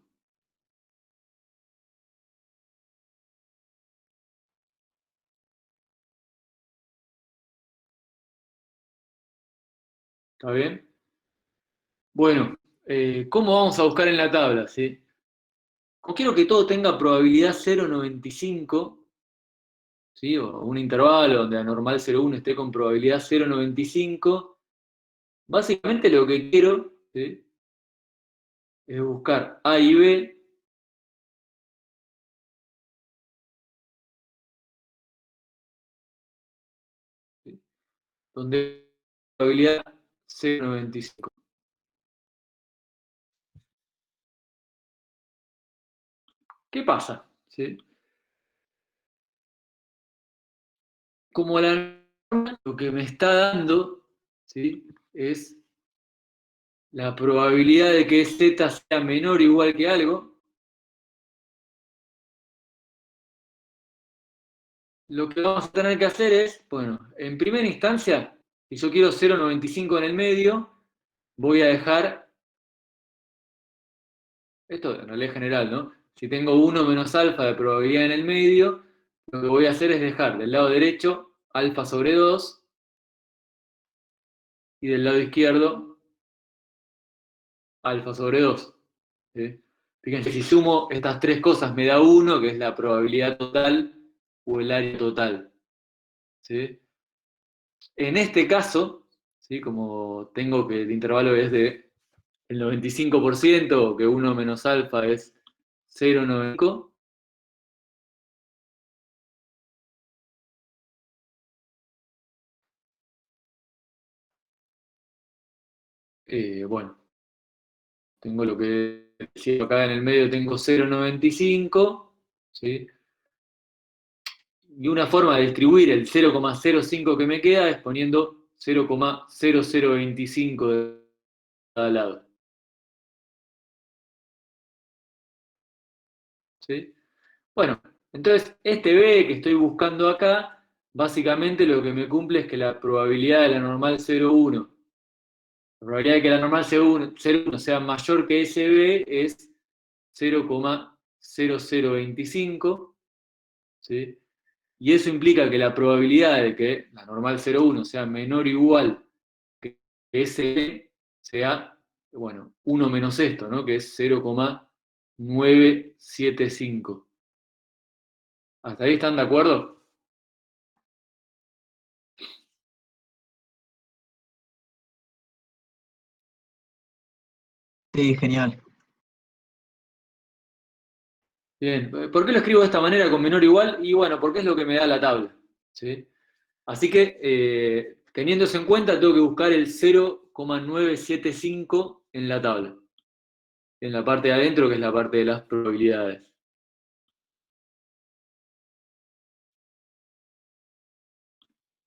¿Está bien? Bueno, ¿cómo vamos a buscar en la tabla? ¿Sí? Como quiero que todo tenga probabilidad 0,95, ¿sí? O un intervalo donde la normal 0,1 esté con probabilidad 0,95, básicamente lo que quiero, ¿sí? Es buscar A y B ¿sí? Donde probabilidad 0,95. ¿Qué pasa? ¿Sí? Como la norma lo que me está dando, ¿sí? Es la probabilidad de que z sea menor o igual que algo, lo que vamos a tener que hacer es, bueno, en primera instancia, si yo quiero 0,95 en el medio, voy a dejar, esto en realidad es general, ¿no? Si tengo 1 menos alfa de probabilidad en el medio, lo que voy a hacer es dejar del lado derecho alfa sobre 2 y del lado izquierdo alfa sobre 2. ¿Sí? Fíjense, si sumo estas tres cosas me da 1, que es la probabilidad total o el área total. ¿Sí? En este caso, ¿sí? Como tengo que el intervalo es de el 95%, o que 1 menos alfa es 0,95, bueno, tengo lo que decía acá en el medio, tengo 0,95, ¿sí? Y una forma de distribuir el 0,05 que me queda es poniendo 0,0025 de cada lado. ¿Sí? Bueno, entonces este B que estoy buscando acá, básicamente lo que me cumple es que la probabilidad de la normal 0,1, la probabilidad de que la normal 0,1 sea mayor que ese B es 0,0025, ¿sí? Y eso implica que la probabilidad de que la normal 0,1 sea menor o igual que ese B sea, bueno, 1 menos esto, ¿no? Que es 0,975. ¿Hasta ahí están de acuerdo? Sí, genial. Bien, ¿por qué lo escribo de esta manera con menor o igual? Y bueno, porque es lo que me da la tabla. ¿sí? Así que, teniendo eso en cuenta, tengo que buscar el 0,975 en la tabla. En la parte de adentro, que es la parte de las probabilidades.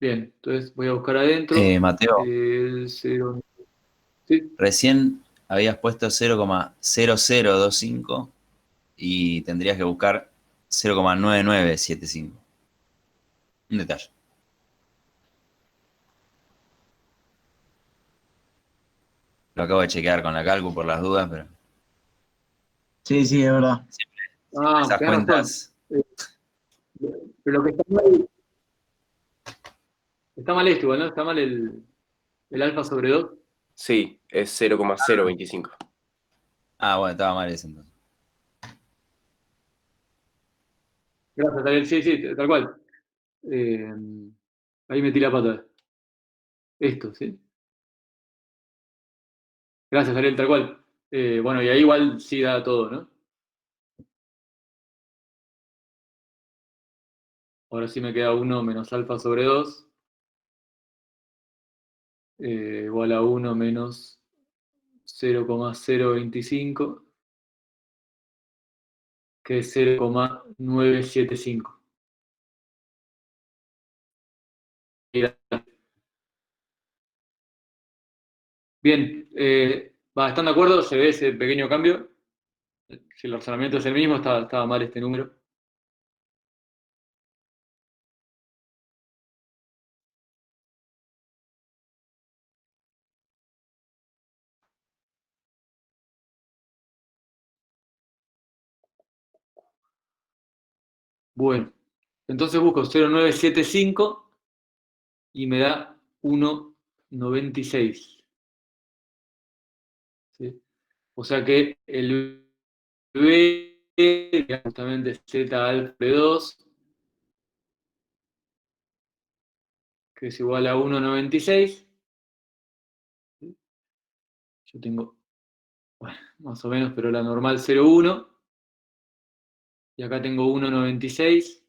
Bien, entonces voy a buscar adentro Mateo, el 0. ¿Sí? recién habías puesto 0,0025 y tendrías que buscar 0,9975. Un detalle. Lo acabo de chequear con la calcu por las dudas, pero Sí, sí, es verdad. Ah, esas tenés razón. cuentas. Pero lo que está mal esto igual, ¿no? Está mal el alfa sobre 2. Sí, es 0,025. Ah, bueno, estaba mal ese entonces. Gracias, Ariel. Sí, sí, tal cual. Ahí metí la pata. Esto, ¿sí? Gracias, Ariel, tal cual. Bueno, y ahí igual sí da todo, ¿no? Ahora sí me queda 1 menos alfa sobre 2. Igual a 1 menos 0,025, que es 0,975. Bien, ¿están de acuerdo? ¿Se ve ese pequeño cambio? Si el razonamiento es el mismo, estaba mal este número. Bueno, entonces busco 0,975 y me da 1,96. ¿Sí? O sea que el B, que es justamente Z alfa de 2, que es igual a 1,96. Yo tengo, bueno, más o menos, pero la normal 0,1. Y acá tengo 1,96.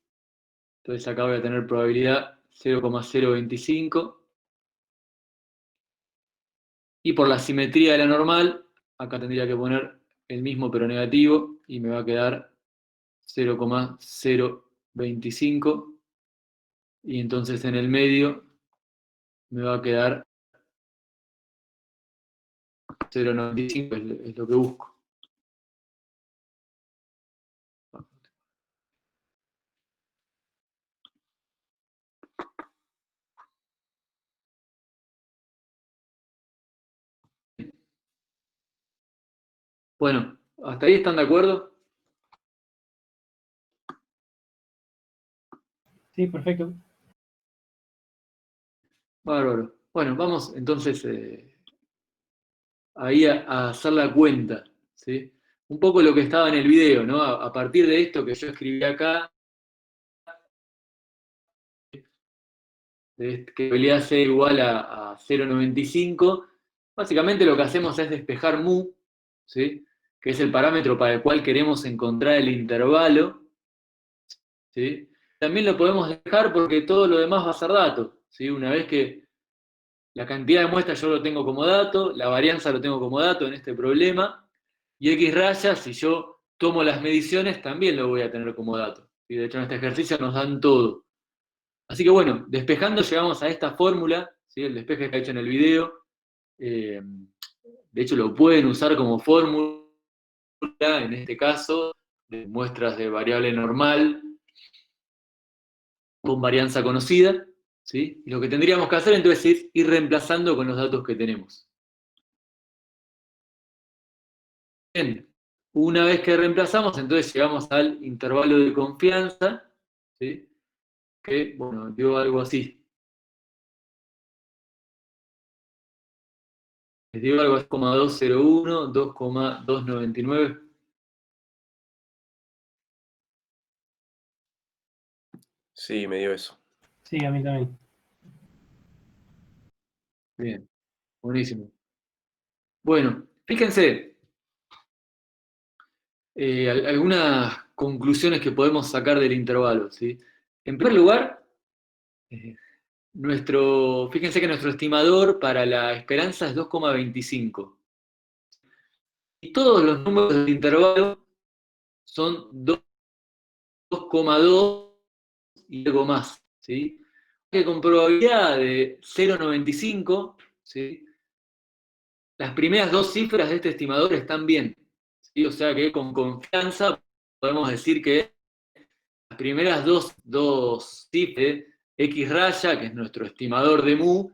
Entonces acá voy a tener probabilidad 0,025. Y por la simetría de la normal, acá tendría que poner el mismo pero negativo y me va a quedar 0,025. Y entonces en el medio me va a quedar 0,95, es lo que busco. Bueno, ¿hasta ahí están de acuerdo? Sí, perfecto. Bárbaro. Bueno, vamos entonces ahí a hacer la cuenta, ¿sí? Un poco lo que estaba en el video, ¿no? A partir de esto que yo escribí acá, de que probabilidad C igual a 0,95, básicamente lo que hacemos es despejar mu, ¿sí? Que es el parámetro para el cual queremos encontrar el intervalo, ¿sí? También lo podemos dejar porque todo lo demás va a ser dato, ¿sí? Una vez que la cantidad de muestras yo lo tengo como dato, la varianza lo tengo como dato en este problema, y X raya, si yo tomo las mediciones, también lo voy a tener como dato. Y de hecho en este ejercicio nos dan todo. Así que bueno, despejando llegamos a esta fórmula, ¿sí? El despeje que he hecho en el video. De hecho lo pueden usar como fórmula, en este caso, de muestras de variable normal con varianza conocida, ¿sí? Y lo que tendríamos que hacer entonces es ir reemplazando con los datos que tenemos. Bien, una vez que reemplazamos, entonces llegamos al intervalo de confianza, ¿sí? Que, bueno, dio algo así. Les dio algo así como 2,01, 2,299. Sí, me dio eso. Sí, a mí también. Bien, buenísimo. Bueno, fíjense, algunas conclusiones que podemos sacar del intervalo, ¿sí? En primer lugar, Fíjense que nuestro estimador para la esperanza es 2,25. Y todos los números del intervalo son 2,2 y algo más, ¿sí? Que con probabilidad de 0,95, ¿sí? Las primeras dos cifras de este estimador están bien, ¿sí? O sea que con confianza podemos decir que las primeras dos cifras, X raya, que es nuestro estimador de mu,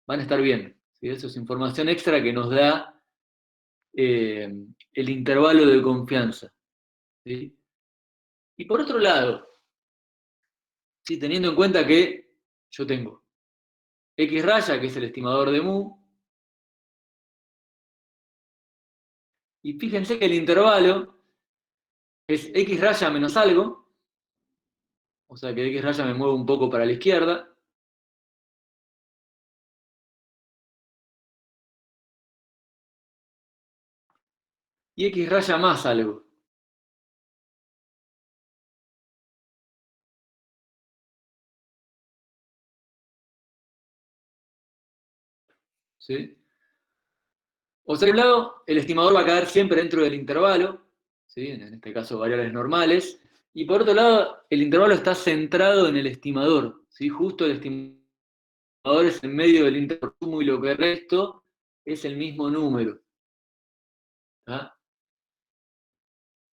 van a estar bien, ¿sí? Eso es información extra que nos da el intervalo de confianza, ¿sí? Y por otro lado, ¿sí? Teniendo en cuenta que yo tengo X raya, que es el estimador de mu, y fíjense que el intervalo es X raya menos algo, o sea que X raya me mueve un poco para la izquierda, y X raya más algo. ¿Sí? O sea, por un lado, el estimador va a caer siempre dentro del intervalo, ¿sí? En este caso variables normales, y por otro lado, el intervalo está centrado en el estimador, ¿sí? Justo el estimador es en medio del intervalo y lo que el resto es el mismo número. ¿Ah?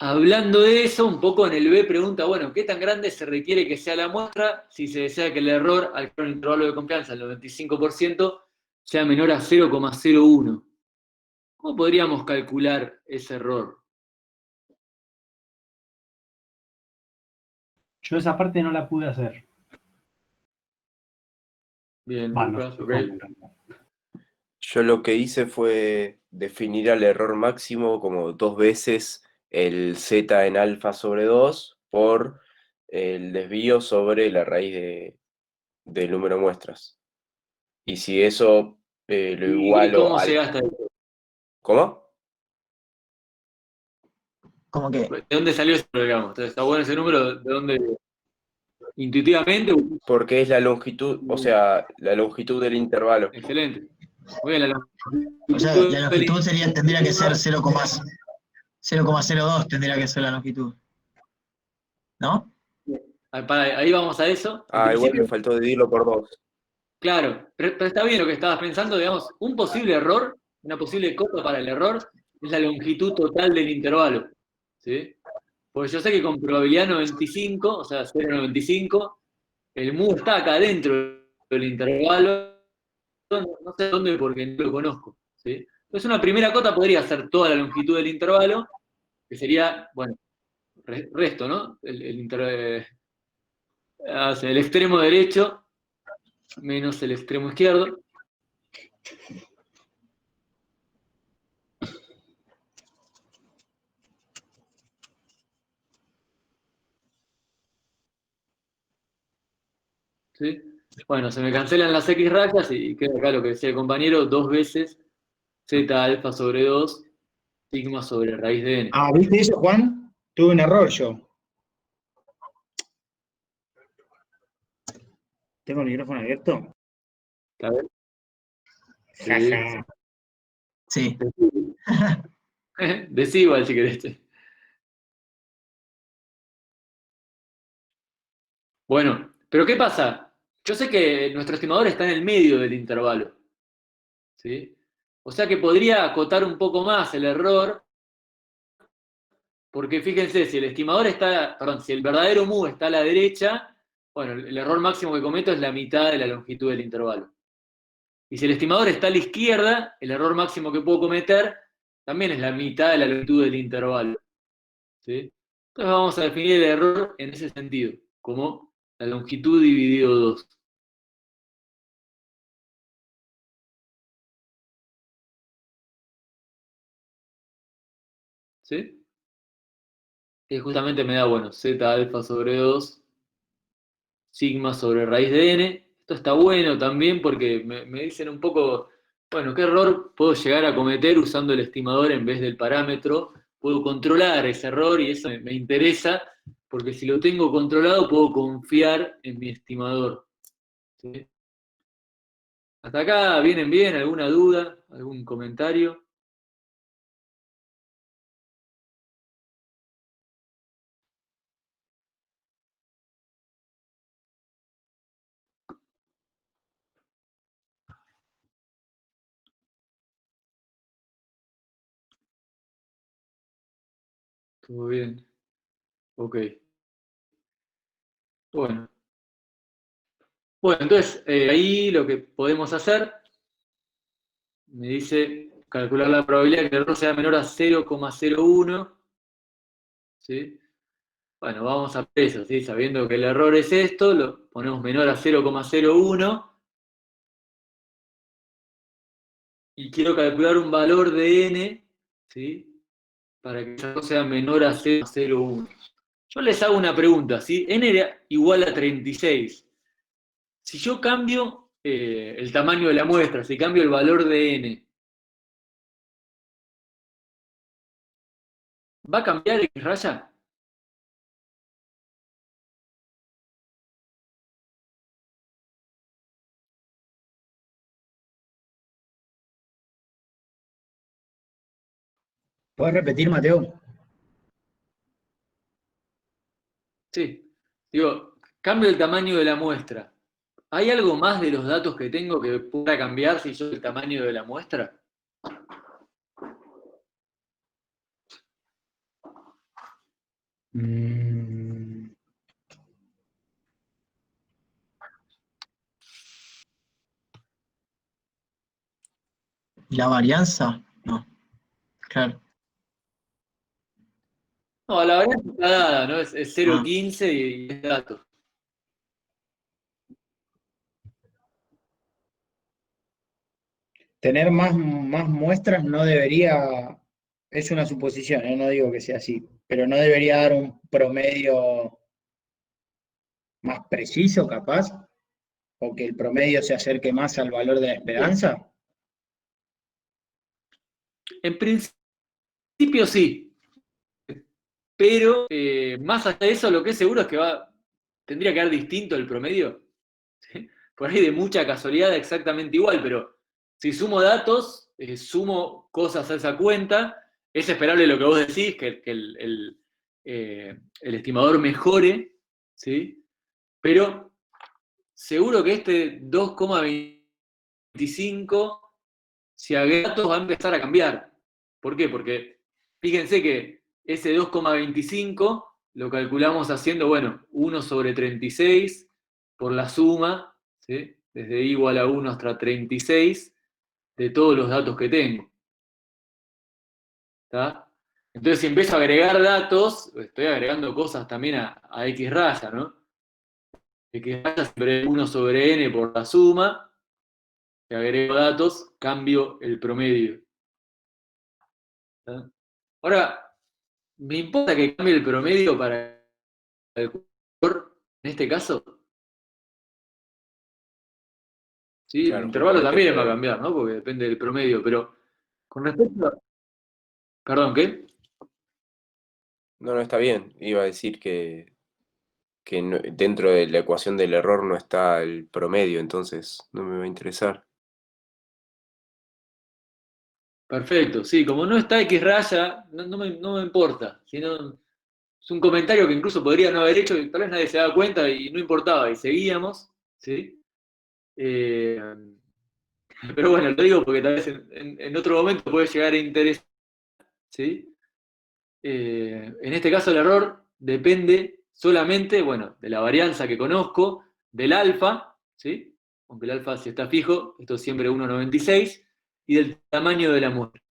Hablando de eso, un poco en el B pregunta, bueno, ¿qué tan grande se requiere que sea la muestra si se desea que el error al crear un intervalo de confianza del 95% sea menor a 0,01? ¿Cómo podríamos calcular ese error? Yo esa parte no la pude hacer. Bien, Va, no, Lucas, ok. Yo lo que hice fue definir al error máximo como 2 veces el z en alfa sobre 2 por el desvío sobre la raíz del número de muestras. Y si eso lo ¿Y igualo cómo al... llegaste ahí? ¿Cómo? Como que, ¿De dónde salió eso, digamos? Entonces, ¿está bueno ese número? ¿De dónde? ¿Intuitivamente? Porque es la longitud, o sea, la longitud del intervalo. Excelente. Muy bien, la o sea, la longitud del longitud tendría que ser 0,02 tendría que ser la longitud. ¿No? ahí vamos a eso. En Ah, igual principio, me faltó dividirlo por 2. claro, pero está bien lo que estabas pensando, digamos, un posible error, una posible cota para el error, es la longitud total del intervalo, ¿sí? Porque yo sé que con probabilidad 95, o sea, 0,95, el mu está acá dentro del intervalo, no sé dónde porque no lo conozco, ¿sí? Entonces una primera cota podría ser toda la longitud del intervalo, que sería, bueno, resto, ¿no? El extremo derecho menos el extremo izquierdo. ¿Sí? Bueno, se me cancelan las X rayas y queda acá lo que decía el compañero, 2 veces Z alfa sobre 2, sigma sobre raíz de n. Ah, ¿viste eso, Juan? Tuve un error yo. ¿Tengo el micrófono abierto? ¿Está bien? Jaja. Sí. Decí igual si querés. Bueno, pero ¿qué pasa? Yo sé que nuestro estimador está en el medio del intervalo, ¿sí? O sea que podría acotar un poco más el error, porque fíjense, si el estimador está, perdón, si el verdadero mu está a la derecha, bueno, el error máximo que cometo es la mitad de la longitud del intervalo. Y si el estimador está a la izquierda, el error máximo que puedo cometer también es la mitad de la longitud del intervalo, ¿sí? Entonces vamos a definir el error en ese sentido, como la longitud dividido 2. ¿Sí? Y justamente me da, bueno, z alfa sobre 2, sigma sobre raíz de n. Esto está bueno también porque me dicen un poco, bueno, ¿qué error puedo llegar a cometer usando el estimador en vez del parámetro? Puedo controlar ese error y eso me interesa, porque si lo tengo controlado puedo confiar en mi estimador. ¿sí? ¿Hasta acá vienen bien? ¿Alguna duda? ¿Algún comentario? ¿Todo bien? Ok. Bueno. Bueno, entonces ahí lo que podemos hacer, me dice calcular la probabilidad de que el error sea menor a 0,01, ¿sí? Bueno, vamos a eso, ¿sí? Sabiendo que el error es esto, lo ponemos menor a 0,01 y quiero calcular un valor de n, ¿sí? Para que ese error sea menor a 0,01. Yo les hago una pregunta, ¿sí? N era igual a 36. Si yo cambio el tamaño de la muestra, si cambio el valor de n, ¿va a cambiar X raya? ¿Puedes repetir, Mateo? Sí. Digo, cambio el tamaño de la muestra. ¿Hay algo más de los datos que tengo que pueda cambiar si yo el tamaño de la muestra? Mm, ¿La varianza? No, claro. No, la varianza está dada, ¿no? Es Ah, 0,15 y es dato. Tener más muestras no debería, es una suposición, no digo que sea así, pero no debería dar un promedio más preciso, capaz, o que el promedio se acerque más al valor de la esperanza. En principio sí, pero más allá de eso, lo que es seguro es que tendría que dar distinto el promedio. ¿Sí? Por ahí de mucha casualidad exactamente igual, pero si sumo datos, sumo cosas a esa cuenta, es esperable lo que vos decís, que el estimador mejore, ¿sí? Pero seguro que este 2,25, si agrego datos, va a empezar a cambiar. ¿Por qué? Porque fíjense que ese 2,25 lo calculamos haciendo, bueno, 1 sobre 36 por la suma, ¿sí? Desde i igual a 1 hasta 36 de todos los datos que tengo. ¿Está? Entonces, si empiezo a agregar datos, estoy agregando cosas también a X raya, ¿no? X raya siempre es 1 sobre n por la suma, si agrego datos, cambio el promedio. ¿Está? Ahora, ¿me importa que cambie el promedio para el jugador en este caso? ¿Sí? El Claro, intervalo justamente también va a cambiar, ¿no? Porque depende del promedio, pero con respecto a... Perdón, ¿qué? no está bien. Iba a decir que dentro de la ecuación del error no está el promedio, entonces no me va a interesar. Perfecto, sí, como no está X raya, no me importa. Sino, es un comentario que incluso podría no haber hecho, y tal vez nadie se da cuenta y no importaba, y seguíamos, ¿sí? Eh, pero bueno, lo digo porque tal vez en otro momento puede llegar a interesar, ¿sí? En este caso el error depende solamente, bueno, de la varianza que conozco, del alfa, ¿sí? Aunque el alfa si está fijo, esto es siempre 1,96, y del tamaño de la muestra.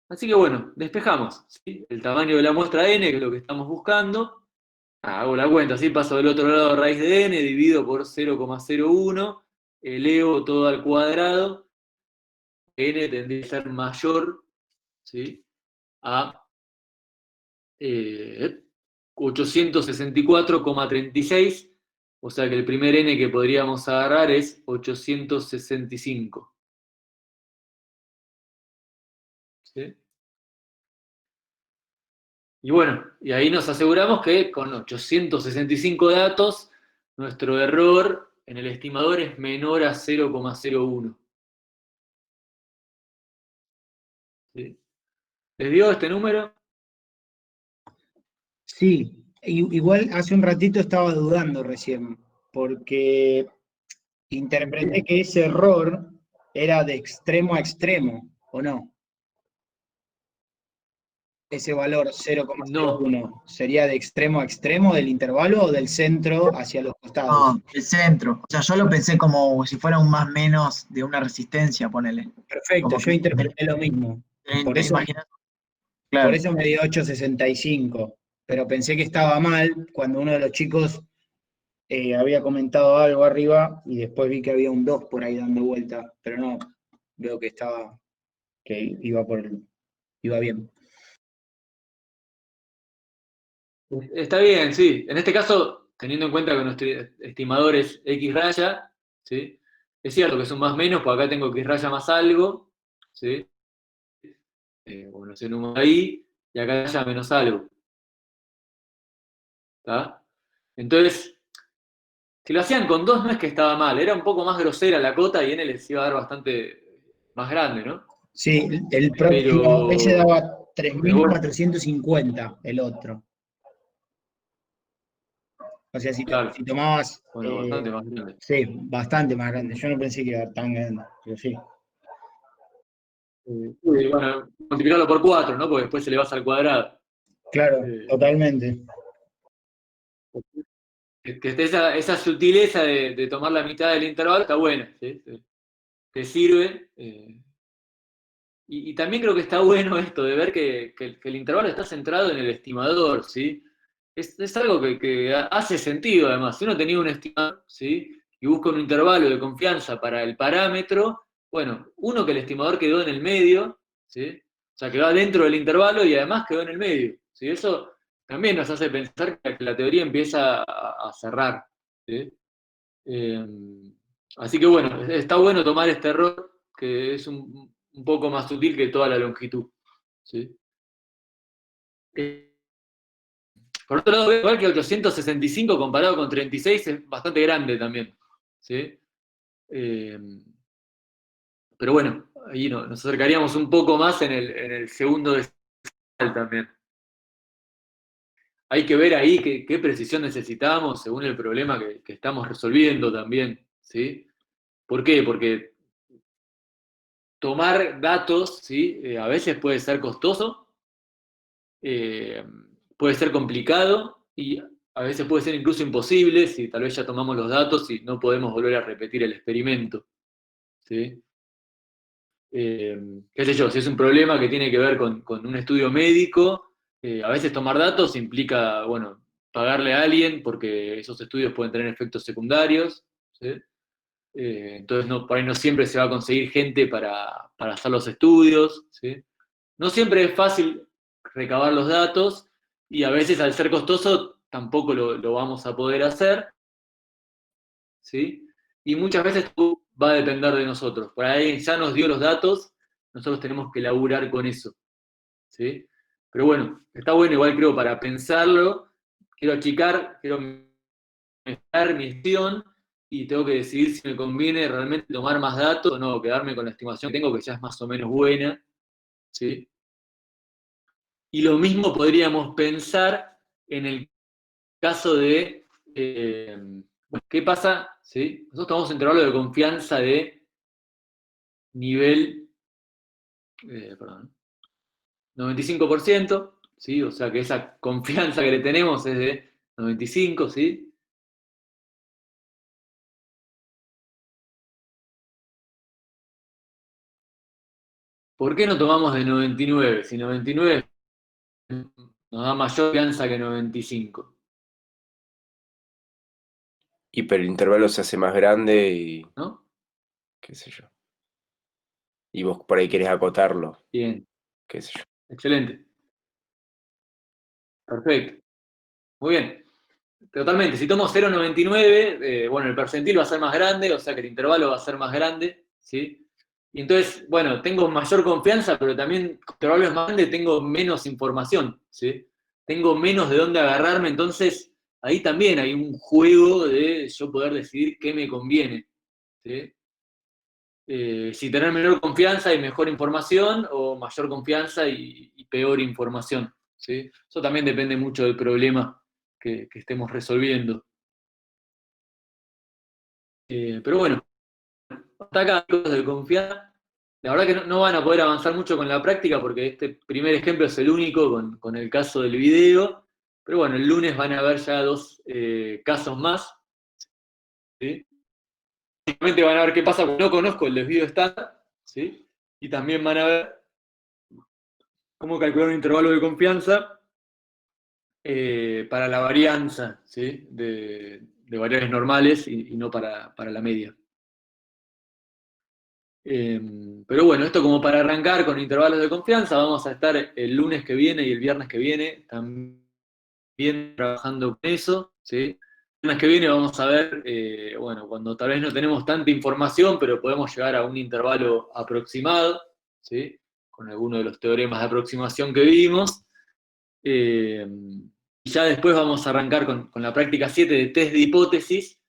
Así que bueno, despejamos, ¿sí? El tamaño de la muestra n, que es lo que estamos buscando. Hago la cuenta, ¿sí? Paso del otro lado raíz de n, divido por 0,01, elevo todo al cuadrado, n tendría que ser mayor, ¿sí? A 864,36, o sea que el primer n que podríamos agarrar es 865. ¿Sí? Y bueno, y ahí nos aseguramos que con 865 datos, nuestro error en el estimador es menor a 0,01. ¿Sí? ¿Les dio este número? Sí, igual hace un ratito estaba dudando recién, porque interpreté que ese error era de extremo a extremo, ¿o no? Ese valor 0,01, ¿sería de extremo a extremo del intervalo o del centro hacia los costados? No, el centro. O sea, yo lo pensé como si fuera un más menos de una resistencia, ponele. Perfecto, Como yo que interpreté lo mismo. Por te eso, imaginas. por Claro. eso me dio 8,65, pero pensé que estaba mal cuando uno de los chicos había comentado algo arriba y después vi que había un 2 por ahí dando vuelta, pero no, veo que iba bien. Está bien, sí. En este caso, teniendo en cuenta que nuestro estimador es X raya, ¿sí? Es cierto que es un más menos, porque acá tengo X raya más algo, ¿sí? Bueno, ese número ahí, y acá haya menos algo. ¿Está? Entonces, si lo hacían con 2 no es que estaba mal, era un poco más grosera la cota y N les iba a dar bastante más grande, ¿no? Sí, el próximo, ese Pero daba bueno, 3.450, el otro. O sea, claro, si tomabas, bueno, bastante más grande. sí, bastante más grande. Yo no pensé que iba tan grande, pero sí. Sí, bueno, multiplicarlo por 4, ¿no? Porque después se le vas al cuadrado. Claro, Eh, totalmente. que esté esa sutileza de tomar la mitad del intervalo está buena, ¿sí? Te sirve. Y también creo que está bueno esto de ver que el intervalo está centrado en el estimador, ¿sí? Es algo que hace sentido además. Si uno tenía un estimador, ¿sí? Y busca un intervalo de confianza para el parámetro, bueno, uno que el estimador quedó en el medio, ¿sí? O sea, quedó dentro del intervalo y además quedó en el medio, ¿sí? Eso también nos hace pensar que la teoría empieza a cerrar, ¿sí? Eh, Así que bueno, está bueno tomar este error que es un poco más sutil que toda la longitud, ¿sí? Por otro lado, igual que 865 comparado con 36 es bastante grande también, ¿sí? Eh, pero bueno, ahí nos acercaríamos un poco más en el segundo decimal también. Hay que ver ahí qué precisión necesitamos según el problema que estamos resolviendo también, ¿sí? ¿Por qué? Porque tomar datos, ¿sí? A veces puede ser costoso, puede ser complicado y a veces puede ser incluso imposible si tal vez ya tomamos los datos y no podemos volver a repetir el experimento, ¿sí? Qué sé yo, si es un problema que tiene que ver con un estudio médico, a veces tomar datos implica, bueno, pagarle a alguien porque esos estudios pueden tener efectos secundarios, ¿sí? Entonces por ahí no siempre se va a conseguir gente para hacer los estudios, ¿sí? No siempre es fácil recabar los datos y a veces al ser costoso tampoco lo vamos a poder hacer, ¿sí? Y muchas veces va a depender de nosotros. Por ahí ya nos dio los datos, nosotros tenemos que laburar con eso, ¿sí? Pero bueno, está bueno igual creo para pensarlo, quiero achicar, quiero mejorar mi gestión y tengo que decidir si me conviene realmente tomar más datos o no, quedarme con la estimación que tengo que ya es más o menos buena, ¿sí? Y lo mismo podríamos pensar en el caso de, ¿qué pasa? ¿Sí? Nosotros tomamos un intervalo de confianza de nivel, perdón, 95%, ¿sí? O sea que esa confianza que le tenemos es de 95%, ¿sí? ¿Por qué no tomamos de 99? Si 99 nos da mayor confianza que 95, Y pero el intervalo se hace más grande y ¿no? qué sé yo. Y vos por ahí querés acotarlo, Bien, qué sé yo. excelente, perfecto, muy bien. Totalmente, si tomo 0,99, bueno, el percentil va a ser más grande, o sea que el intervalo va a ser más grande, ¿sí? Y entonces, bueno, tengo mayor confianza, pero también, con intervalos más grandes, tengo menos información, ¿sí? Tengo menos de dónde agarrarme, entonces ahí también hay un juego de yo poder decidir qué me conviene, ¿sí? Si tener menor confianza y mejor información, o mayor confianza y peor información, ¿sí? Eso también depende mucho del problema que estemos resolviendo. Pero bueno, hasta acá cosas de confianza. La verdad que no van a poder avanzar mucho con la práctica porque este primer ejemplo es el único con el caso del video. Pero bueno, el lunes van a haber ya 2 casos más, ¿sí? Realmente van a ver qué pasa porque no conozco el desvío estándar, ¿sí? Y también van a ver cómo calcular un intervalo de confianza para la varianza, ¿sí? de variables normales y no para la media. Pero bueno, esto como para arrancar con intervalos de confianza, vamos a estar el lunes que viene y el viernes que viene también trabajando con eso, ¿sí? El viernes que viene vamos a ver, bueno, cuando tal vez no tenemos tanta información, pero podemos llegar a un intervalo aproximado, ¿sí? Con alguno de los teoremas de aproximación que vimos. Y ya después vamos a arrancar con la práctica 7 de test de hipótesis,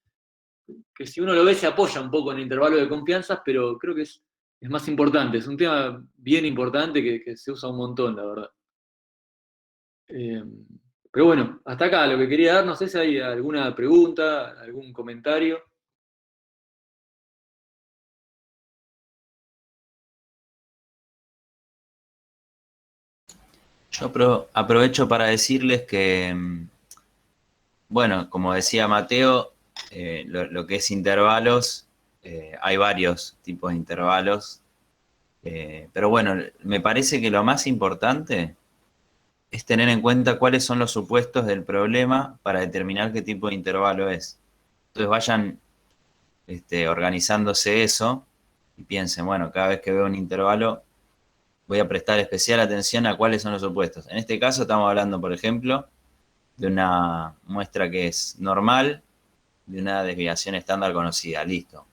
que si uno lo ve se apoya un poco en el intervalo de confianza, pero creo que es más importante, es un tema bien importante que se usa un montón, la verdad. Pero bueno, hasta acá lo que quería dar, no sé si hay alguna pregunta, algún comentario. Yo aprovecho para decirles que, bueno, como decía Mateo, lo que es intervalos, hay varios tipos de intervalos, pero bueno, me parece que lo más importante es tener en cuenta cuáles son los supuestos del problema para determinar qué tipo de intervalo es. Entonces vayan organizándose eso y piensen, bueno, cada vez que veo un intervalo voy a prestar especial atención a cuáles son los supuestos. En este caso estamos hablando, por ejemplo, de una muestra que es normal, de una desviación estándar conocida. Listo.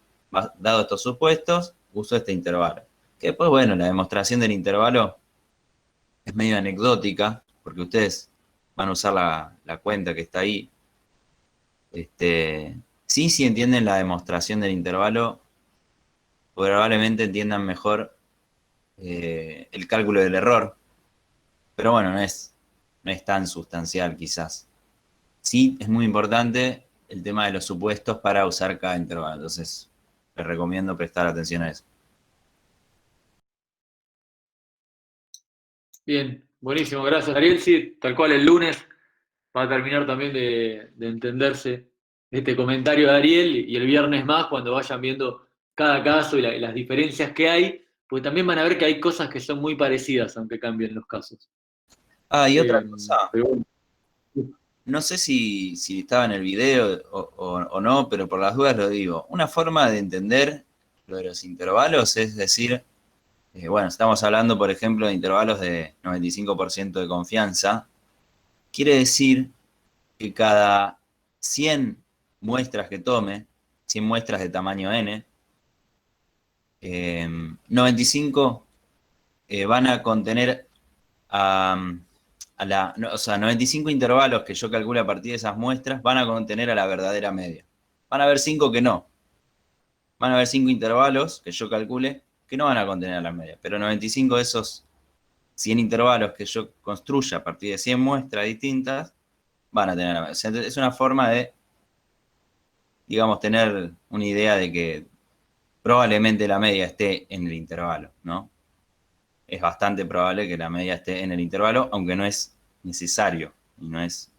Dado estos supuestos, uso este intervalo. Que después, bueno, la demostración del intervalo es medio anecdótica, porque ustedes van a usar la cuenta que está ahí. Sí, si entienden la demostración del intervalo, probablemente entiendan mejor el cálculo del error. Pero bueno, no es tan sustancial quizás. Sí, es muy importante el tema de los supuestos para usar cada intervalo. Entonces, les recomiendo prestar atención a eso. Bien, buenísimo, gracias Ariel. Sí, tal cual el lunes va a terminar también de entenderse este comentario de Ariel y el viernes más cuando vayan viendo cada caso y las diferencias que hay, porque también van a ver que hay cosas que son muy parecidas aunque cambien los casos. Ah, y otra cosa, Pero bueno, no sé si estaba en el video o no, pero por las dudas lo digo. Una forma de entender lo de los intervalos es decir, bueno, estamos hablando, por ejemplo, de intervalos de 95% de confianza. Quiere decir que cada 100 muestras que tome, 100 muestras de tamaño n, 95 van a contener o sea, 95 intervalos que yo calcule a partir de esas muestras van a contener a la verdadera media. Van a haber 5 que no. Van a haber 5 intervalos que yo calcule que no van a contener a la media. Pero 95 de esos 100 intervalos que yo construya a partir de 100 muestras distintas van a tener a la media. O sea, es una forma de, digamos, tener una idea de que probablemente la media esté en el intervalo, ¿no? Es bastante probable que la media esté en el intervalo, aunque no es necesario y no es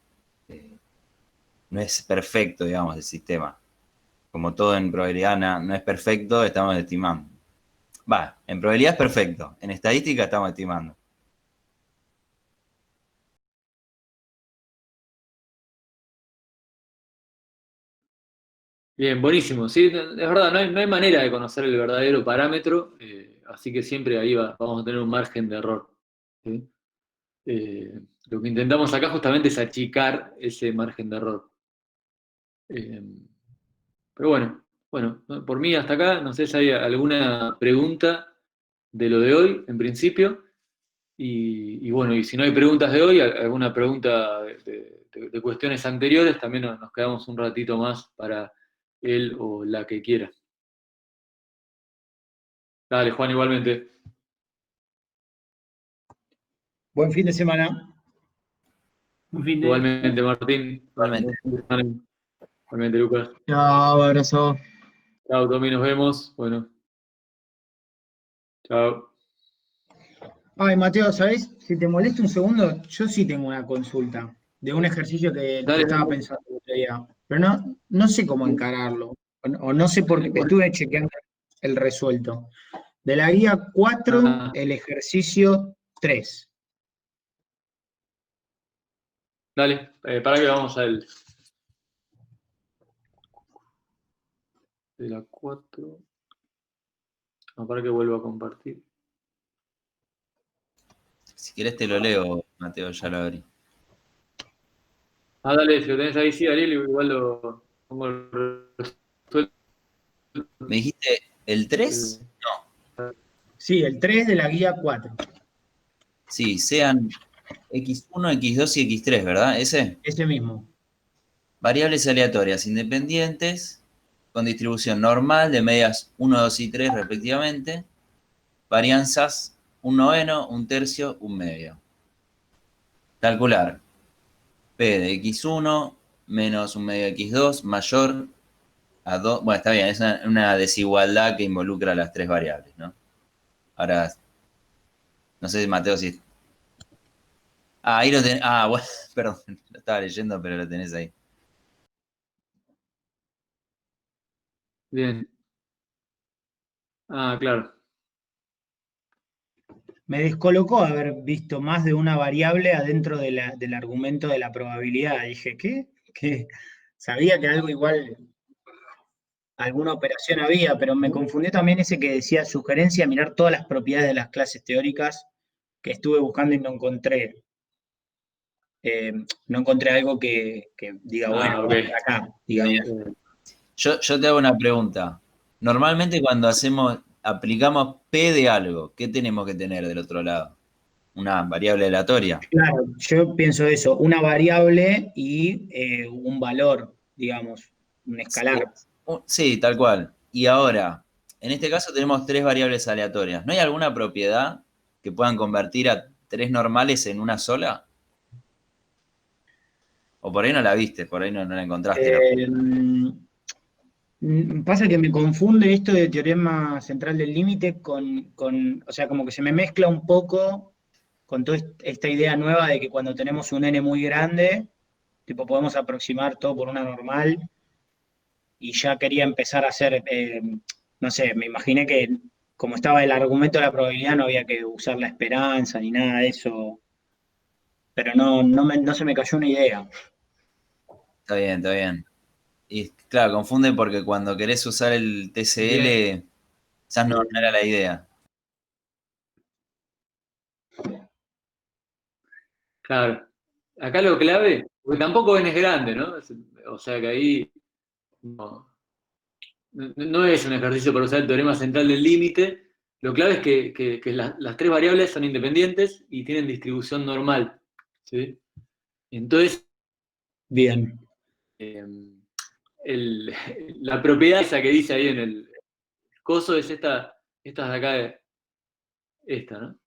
perfecto, digamos, el sistema. Como todo en probabilidad no es perfecto, estamos estimando. En probabilidad es perfecto, en estadística estamos estimando. bien, buenísimo. Sí, es verdad, no hay manera de conocer el verdadero parámetro, así que siempre ahí vamos a tener un margen de error, ¿sí? Lo que intentamos acá justamente es achicar ese margen de error. Pero bueno, por mí hasta acá, no sé si hay alguna pregunta de lo de hoy, en principio, y bueno, y si no hay preguntas de hoy, alguna pregunta de de cuestiones anteriores, también nos quedamos un ratito más para él o la que quiera. Dale, Juan, igualmente. Buen fin de semana. Un fin de. Igualmente, Martín. Igualmente. Igualmente, Lucas. Chao, abrazo. Chao, Tommy, nos vemos. Bueno, chao. Ay, Mateo, ¿sabés? Si te molesta un segundo, yo sí tengo una consulta de un ejercicio que Dale, estaba dale. pensando el otro día, pero no sé cómo encararlo, o no sé por qué, estuve chequeando el resuelto. De la guía 4, Ah, el ejercicio 3. dale, para que vamos a él. De la 4. No, para que vuelva a compartir. Si querés te lo leo, Mateo, ya lo abrí. Ah, dale, si lo tenés ahí, sí, Ariel, igual lo pongo resuelto. ¿Me dijiste el 3? Sí, el 3 de la guía 4, Sí, sean x1, x2 y x3, ¿verdad? Ese. ese mismo. Variables aleatorias independientes con distribución normal de medias 1, 2 y 3 respectivamente. Varianzas un noveno, un tercio, un medio. Calcular P de x1 menos un medio de x2 mayor a 2. Bueno, está bien, es una desigualdad que involucra las tres variables, ¿no? Ahora, no sé, Mateo, si... Ah, ahí lo tenés. Ah, bueno, perdón, lo estaba leyendo, pero lo tenés ahí. Bien. Ah, claro. Me descolocó haber visto más de una variable adentro del argumento de la probabilidad. Dije, ¿qué? ¿Qué? Sabía que algo igual, alguna operación había, pero me confundió también ese que decía sugerencia, mirar todas las propiedades de las clases teóricas que estuve buscando y no encontré. No encontré algo que diga, bueno, Ah, ok. va por acá, digamos. Yo te hago una pregunta. Normalmente cuando aplicamos P de algo, ¿qué tenemos que tener del otro lado? Una variable aleatoria. Claro, yo pienso eso, una variable y un valor, digamos, un escalar. Sí, tal cual. Y ahora, en este caso tenemos tres variables aleatorias. ¿No hay alguna propiedad que puedan convertir a tres normales en una sola? O por ahí no la viste, por ahí no la encontraste. Eh, Pasa que me confunde esto de teorema central del límite o sea, como que se me mezcla un poco con toda esta idea nueva de que cuando tenemos un n muy grande, tipo podemos aproximar todo por una normal, y ya quería empezar a hacer, no sé, me imaginé que como estaba el argumento de la probabilidad no había que usar la esperanza ni nada de eso, pero no se me cayó una idea. Está bien, está bien. Y claro, confunde porque cuando querés usar el Bien. TCL, quizás no era la idea. Claro. Acá lo clave, porque tampoco n es grande, ¿no? O sea que ahí no es un ejercicio para usar el teorema central del límite. Lo clave es que las tres variables son independientes y tienen distribución normal. ¿Sí? Entonces, Bien. eh, el- la propiedad esa que dice ahí en el coso es esta de acá, esta, ¿no?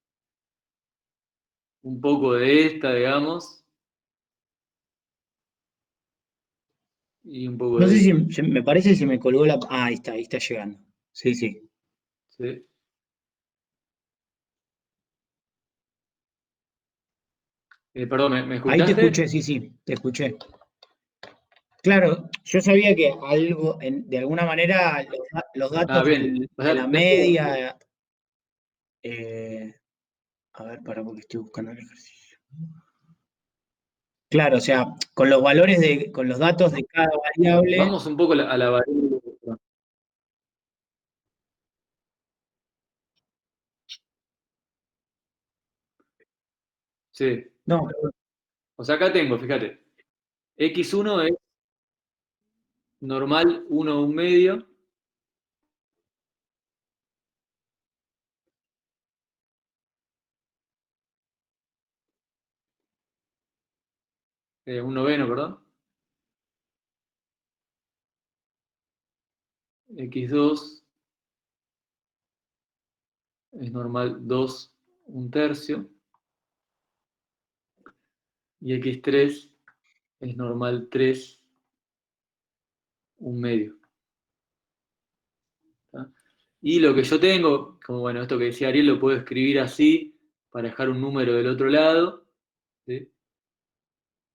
Un poco de esta, digamos, y un poco No de sé si, esta. me parece que se me colgó la... Ah, ahí está llegando. Sí, sí. ¿Sí? Perdón, ¿me Ahí te escuchaste? escuché, sí, sí, te escuché. Claro, yo sabía que algo, de alguna manera, los Ah, datos bien. O de sea, la media, eh, a ver, para porque estoy buscando el ejercicio. Claro, o sea, con los valores con los datos de cada variable, vamos un poco a la variable. Sí. no, O sea, acá tengo, fíjate, x1 es normal 1 un medio, un noveno, perdón. X2 es normal 2, un tercio. Y X3 es normal 3, un medio. ¿Tá? Y lo que yo tengo, como bueno, esto que decía Ariel, lo puedo escribir así para dejar un número del otro lado. ¿Sí?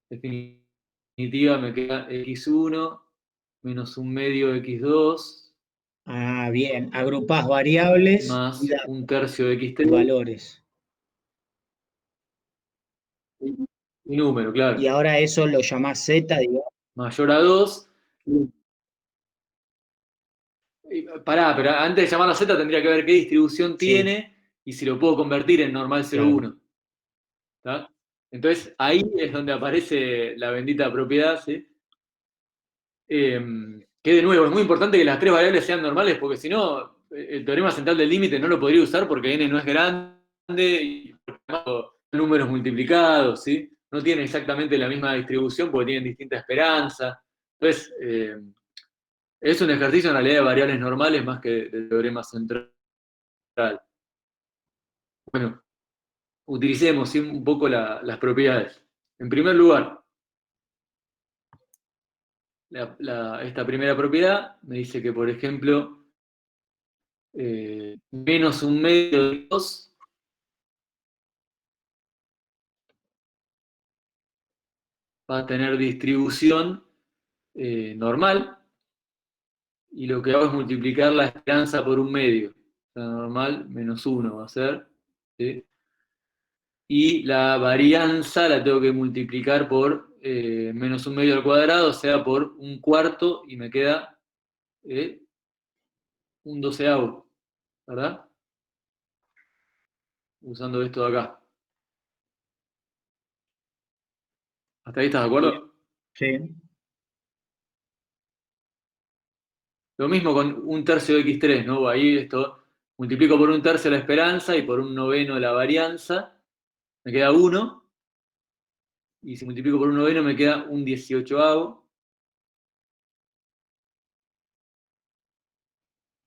Definitiva me queda X1 menos un medio X2 Ah, bien. Agrupás variables y más un tercio de X3 valores. y número, Y claro. ahora eso lo llamás Z, digamos. Mayor a 2. Pará, pero antes de llamarlo Z tendría que ver qué distribución Sí, tiene y si lo puedo convertir en normal claro. 0,1. ¿Tá? Entonces ahí es donde aparece la bendita propiedad, ¿sí? Que de nuevo es muy importante que las tres variables sean normales porque si no, el teorema central del límite no lo podría usar porque n no es grande y números multiplicados, ¿sí? No tienen exactamente la misma distribución porque tienen distinta esperanza. Entonces, es un ejercicio en realidad de variables normales más que de teorema central. Bueno, utilicemos ¿sí? un poco las propiedades. En primer lugar, esta primera propiedad me dice que, por ejemplo, menos un medio de 2 va a tener distribución normal, y lo que hago es multiplicar la esperanza por un medio. La normal menos 1 va a ser. ¿Sí? Y la varianza la tengo que multiplicar por menos un medio al cuadrado, o sea, por un cuarto, y me queda un doceavo, ¿verdad? Usando esto de acá. ¿Hasta ahí estás de acuerdo? Sí. Lo mismo con un tercio de x3, ¿no? Ahí esto multiplico por un tercio la esperanza y por un noveno la varianza, me queda 1, y si multiplico por un noveno me queda un 18avo.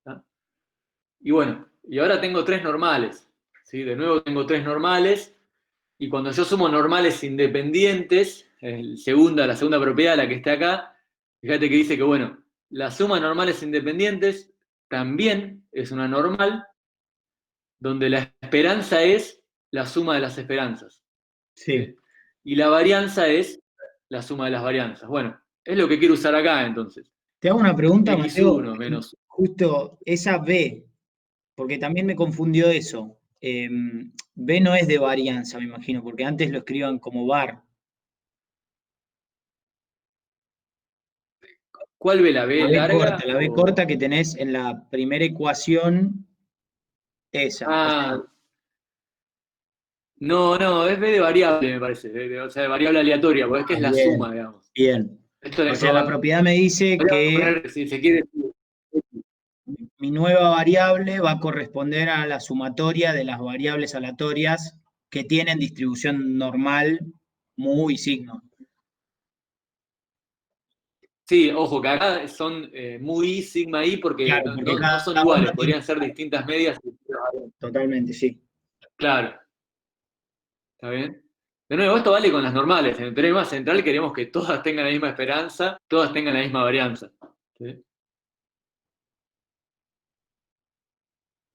¿Tá? Y bueno, y ahora tengo tres normales, ¿sí? De nuevo tengo tres normales, y cuando yo sumo normales independientes, la segunda propiedad, la que está acá, fíjate que dice que, bueno, la suma de normales independientes también es una normal, donde la esperanza es la suma de las esperanzas. Sí. ¿Sí? Y la varianza es la suma de las varianzas. Bueno, es lo que quiero usar acá entonces. Te hago una pregunta, Mateo. X1 menos... Justo esa B, porque también me confundió eso. B no es de varianza, me imagino, porque antes lo escriban como var. ¿Cuál B? ¿La B larga? La B corta que tenés en la primera ecuación, esa. O sea, Ah, no, es B de variable, me parece. O sea, de variable aleatoria, porque es que es la bien, suma, digamos. bien. Esto O sea, la propiedad me dice voy a que poner, si se quiere, mi nueva variable va a corresponder a la sumatoria de las variables aleatorias que tienen distribución normal, mu y signo. sí, ojo, que acá son muy sigma i porque Claro, porque no son cada uno iguales, tiene. podrían ser distintas medias. Totalmente, sí. Claro, ¿está bien? De nuevo, esto vale con las normales. En el teorema central queremos que todas tengan la misma esperanza, todas tengan la misma varianza. ¿Sí?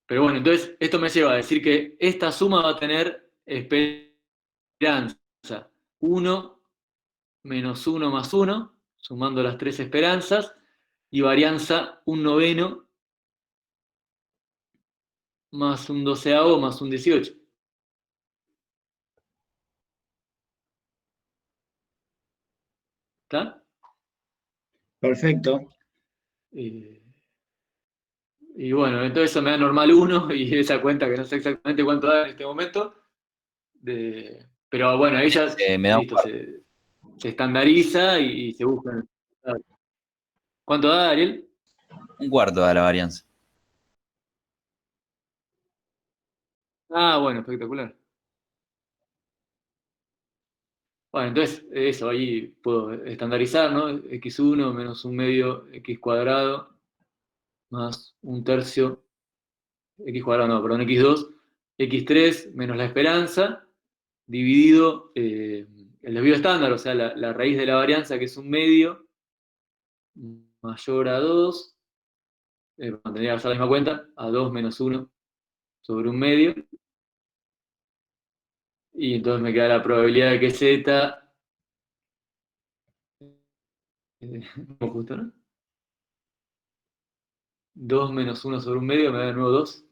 Pero bueno, entonces esto me lleva a decir que esta suma va a tener esperanza 1 menos 1 más 1, sumando las tres esperanzas, y varianza un noveno más un doceavo más un 18. ¿Está? Perfecto. Y bueno, entonces eso me da normal 1 y esa cuenta que no sé exactamente cuánto da en este momento. Pero bueno, ahí ya Me da un listo, se estandariza y se busca. ¿Cuánto da, Ariel? cuarto de la varianza. Ah, bueno, espectacular. Bueno, entonces eso, ahí puedo estandarizar, ¿no? X1 menos un medio X cuadrado más un tercio X cuadrado, no, perdón, X2, X3 menos la esperanza, dividido el desvío estándar, o sea, la raíz de la varianza, que es un medio, mayor a 2, tendría que hacer la misma cuenta, a 2 menos 1 sobre un medio, y entonces me queda la probabilidad de que Z, ¿cómo justo, no? 2 menos 1 sobre un medio me da de nuevo 2.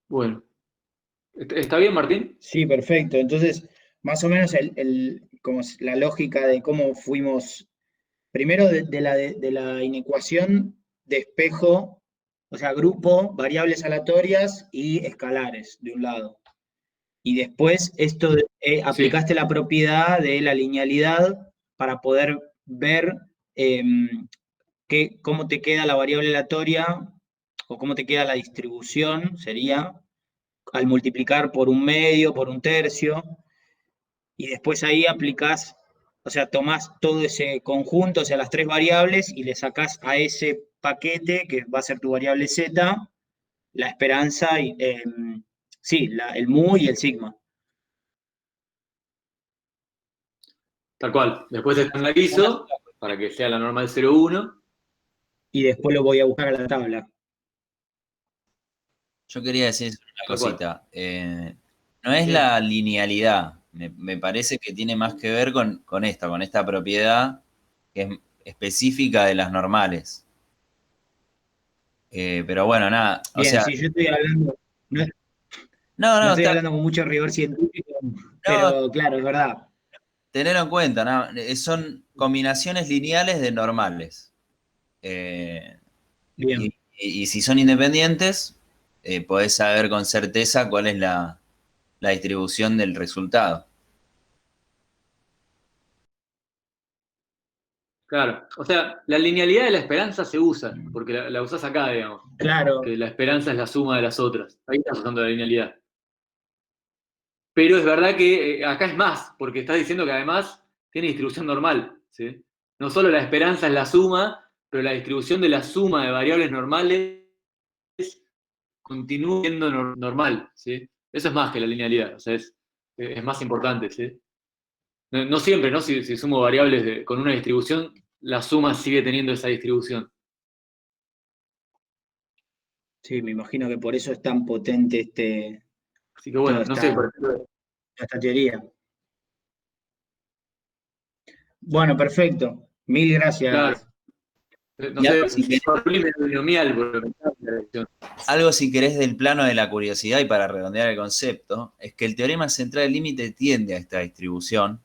Bueno, ¿está bien, Martín? Sí, perfecto. Entonces, más o menos como es la lógica de cómo fuimos, primero de la inecuación de espejo, o sea, grupo, variables aleatorias y escalares, de un lado. Y después Sí, aplicaste la propiedad de la linealidad para poder ver cómo te queda la variable aleatoria o cómo te queda la distribución, sería al multiplicar por un medio, por un tercio, y después ahí aplicás, o sea, tomás todo ese conjunto, o sea, las tres variables, y le sacás a ese paquete, que va a ser tu variable z, la esperanza, sí, el mu y el sigma. tal cual. Después estandarizo para que sea la normal 0,1. Y después lo voy a buscar a la tabla. Yo quería decir una Tal cual. cosita. No es Bien. la linealidad. Me parece que tiene más que ver con esta propiedad que es específica de las normales. Pero bueno, nada. O Bien, sea, sí, yo estoy hablando, no, no, no no, estoy hablando con mucho rigor científico, no, pero claro, es verdad. tenerlo en cuenta, ¿no? Son combinaciones lineales de normales. Eh, Bien, y si son independientes, podés saber con certeza cuál es la distribución del resultado. Claro. O sea, la linealidad de la esperanza se usa, porque la usás acá, digamos. claro, Que la esperanza es la suma de las otras. Ahí estás usando la linealidad. Pero es verdad que acá es más, porque estás diciendo que además tiene distribución normal, ¿sí? No solo la esperanza es la suma, pero la distribución de la suma de variables normales continúa siendo normal, ¿sí? Eso es más que la linealidad, o sea, es más importante, ¿sí? No, no siempre, ¿no? Si sumo variables con una distribución, la suma sigue teniendo esa distribución. sí, me imagino que por eso es tan potente Así que toda bueno, no sé, esta, por ejemplo, esta teoría. Bueno, perfecto. Mil claro, gracias. no Y sé, si binomial, por lo que está en la dirección. algo, si querés, del plano de la curiosidad y para redondear el concepto, es que el teorema central del límite tiende a esta distribución.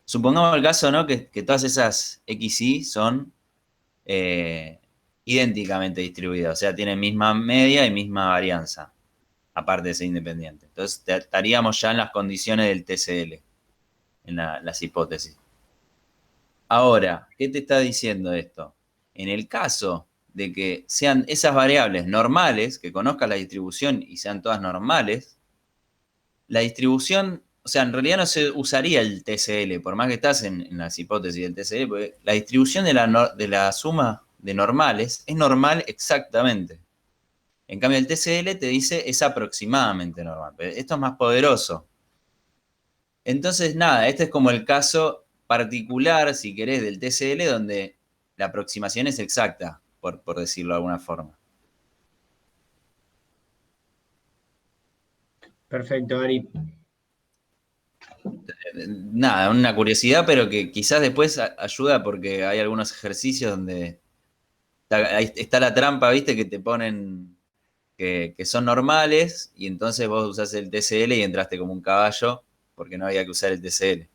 Supongamos el caso, ¿no? Que todas esas XY son idénticamente distribuidas, o sea, tienen misma media y misma varianza, aparte de ser independiente. Entonces, estaríamos ya en las condiciones del TCL, en las hipótesis. Ahora, ¿qué te está diciendo esto? En el caso de que sean esas variables normales, que conozcas la distribución y sean todas normales, la distribución, o sea, en realidad no se usaría el TCL, por más que estás en las hipótesis del TCL, porque la distribución de la suma de normales es normal exactamente. En cambio, el TCL te dice es aproximadamente normal. Pero esto es más poderoso. Entonces, nada, este es como el caso particular, si querés, del TCL, donde la aproximación es exacta, por decirlo de alguna forma. Perfecto, Ari. Nada, una curiosidad, pero que quizás después ayuda porque hay algunos ejercicios donde ahí está la trampa, ¿viste? Que te ponen que son normales y entonces vos usás el TCL y entraste como un caballo porque no había que usar el TCL.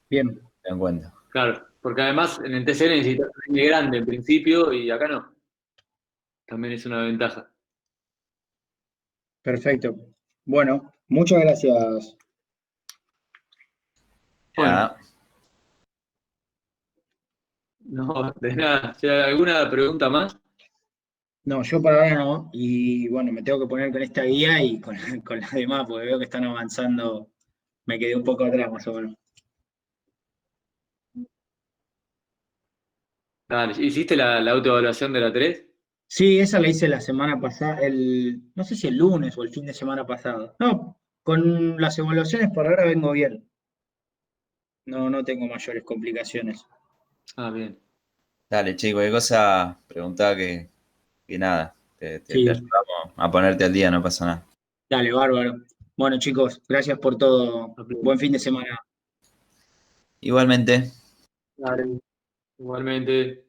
Bien, Ten en cuenta. Claro, porque además en el TCL necesitas un N grande en principio y acá no. También es una ventaja. perfecto. Bueno, muchas gracias. Bueno, Nada, No, de nada. Si hay ¿alguna pregunta más? No, yo por ahora no. Y bueno, me tengo que poner con esta guía y con las demás, porque veo que están avanzando. Me quedé un poco atrás, más o menos. Dale, ¿hiciste la autoevaluación de la 3? Sí, esa la hice la semana pasada, no sé si el lunes o el fin de semana pasado. No, con las evaluaciones por ahora vengo bien. No, no tengo mayores complicaciones. Ah, bien. Dale, chico, hay cosa, preguntaba que nada, te Sí, ayudamos a ponerte al día, no pasa nada. dale, bárbaro. Bueno, chicos, gracias por todo. Buen fin de semana. Igualmente. Dale. Igualmente.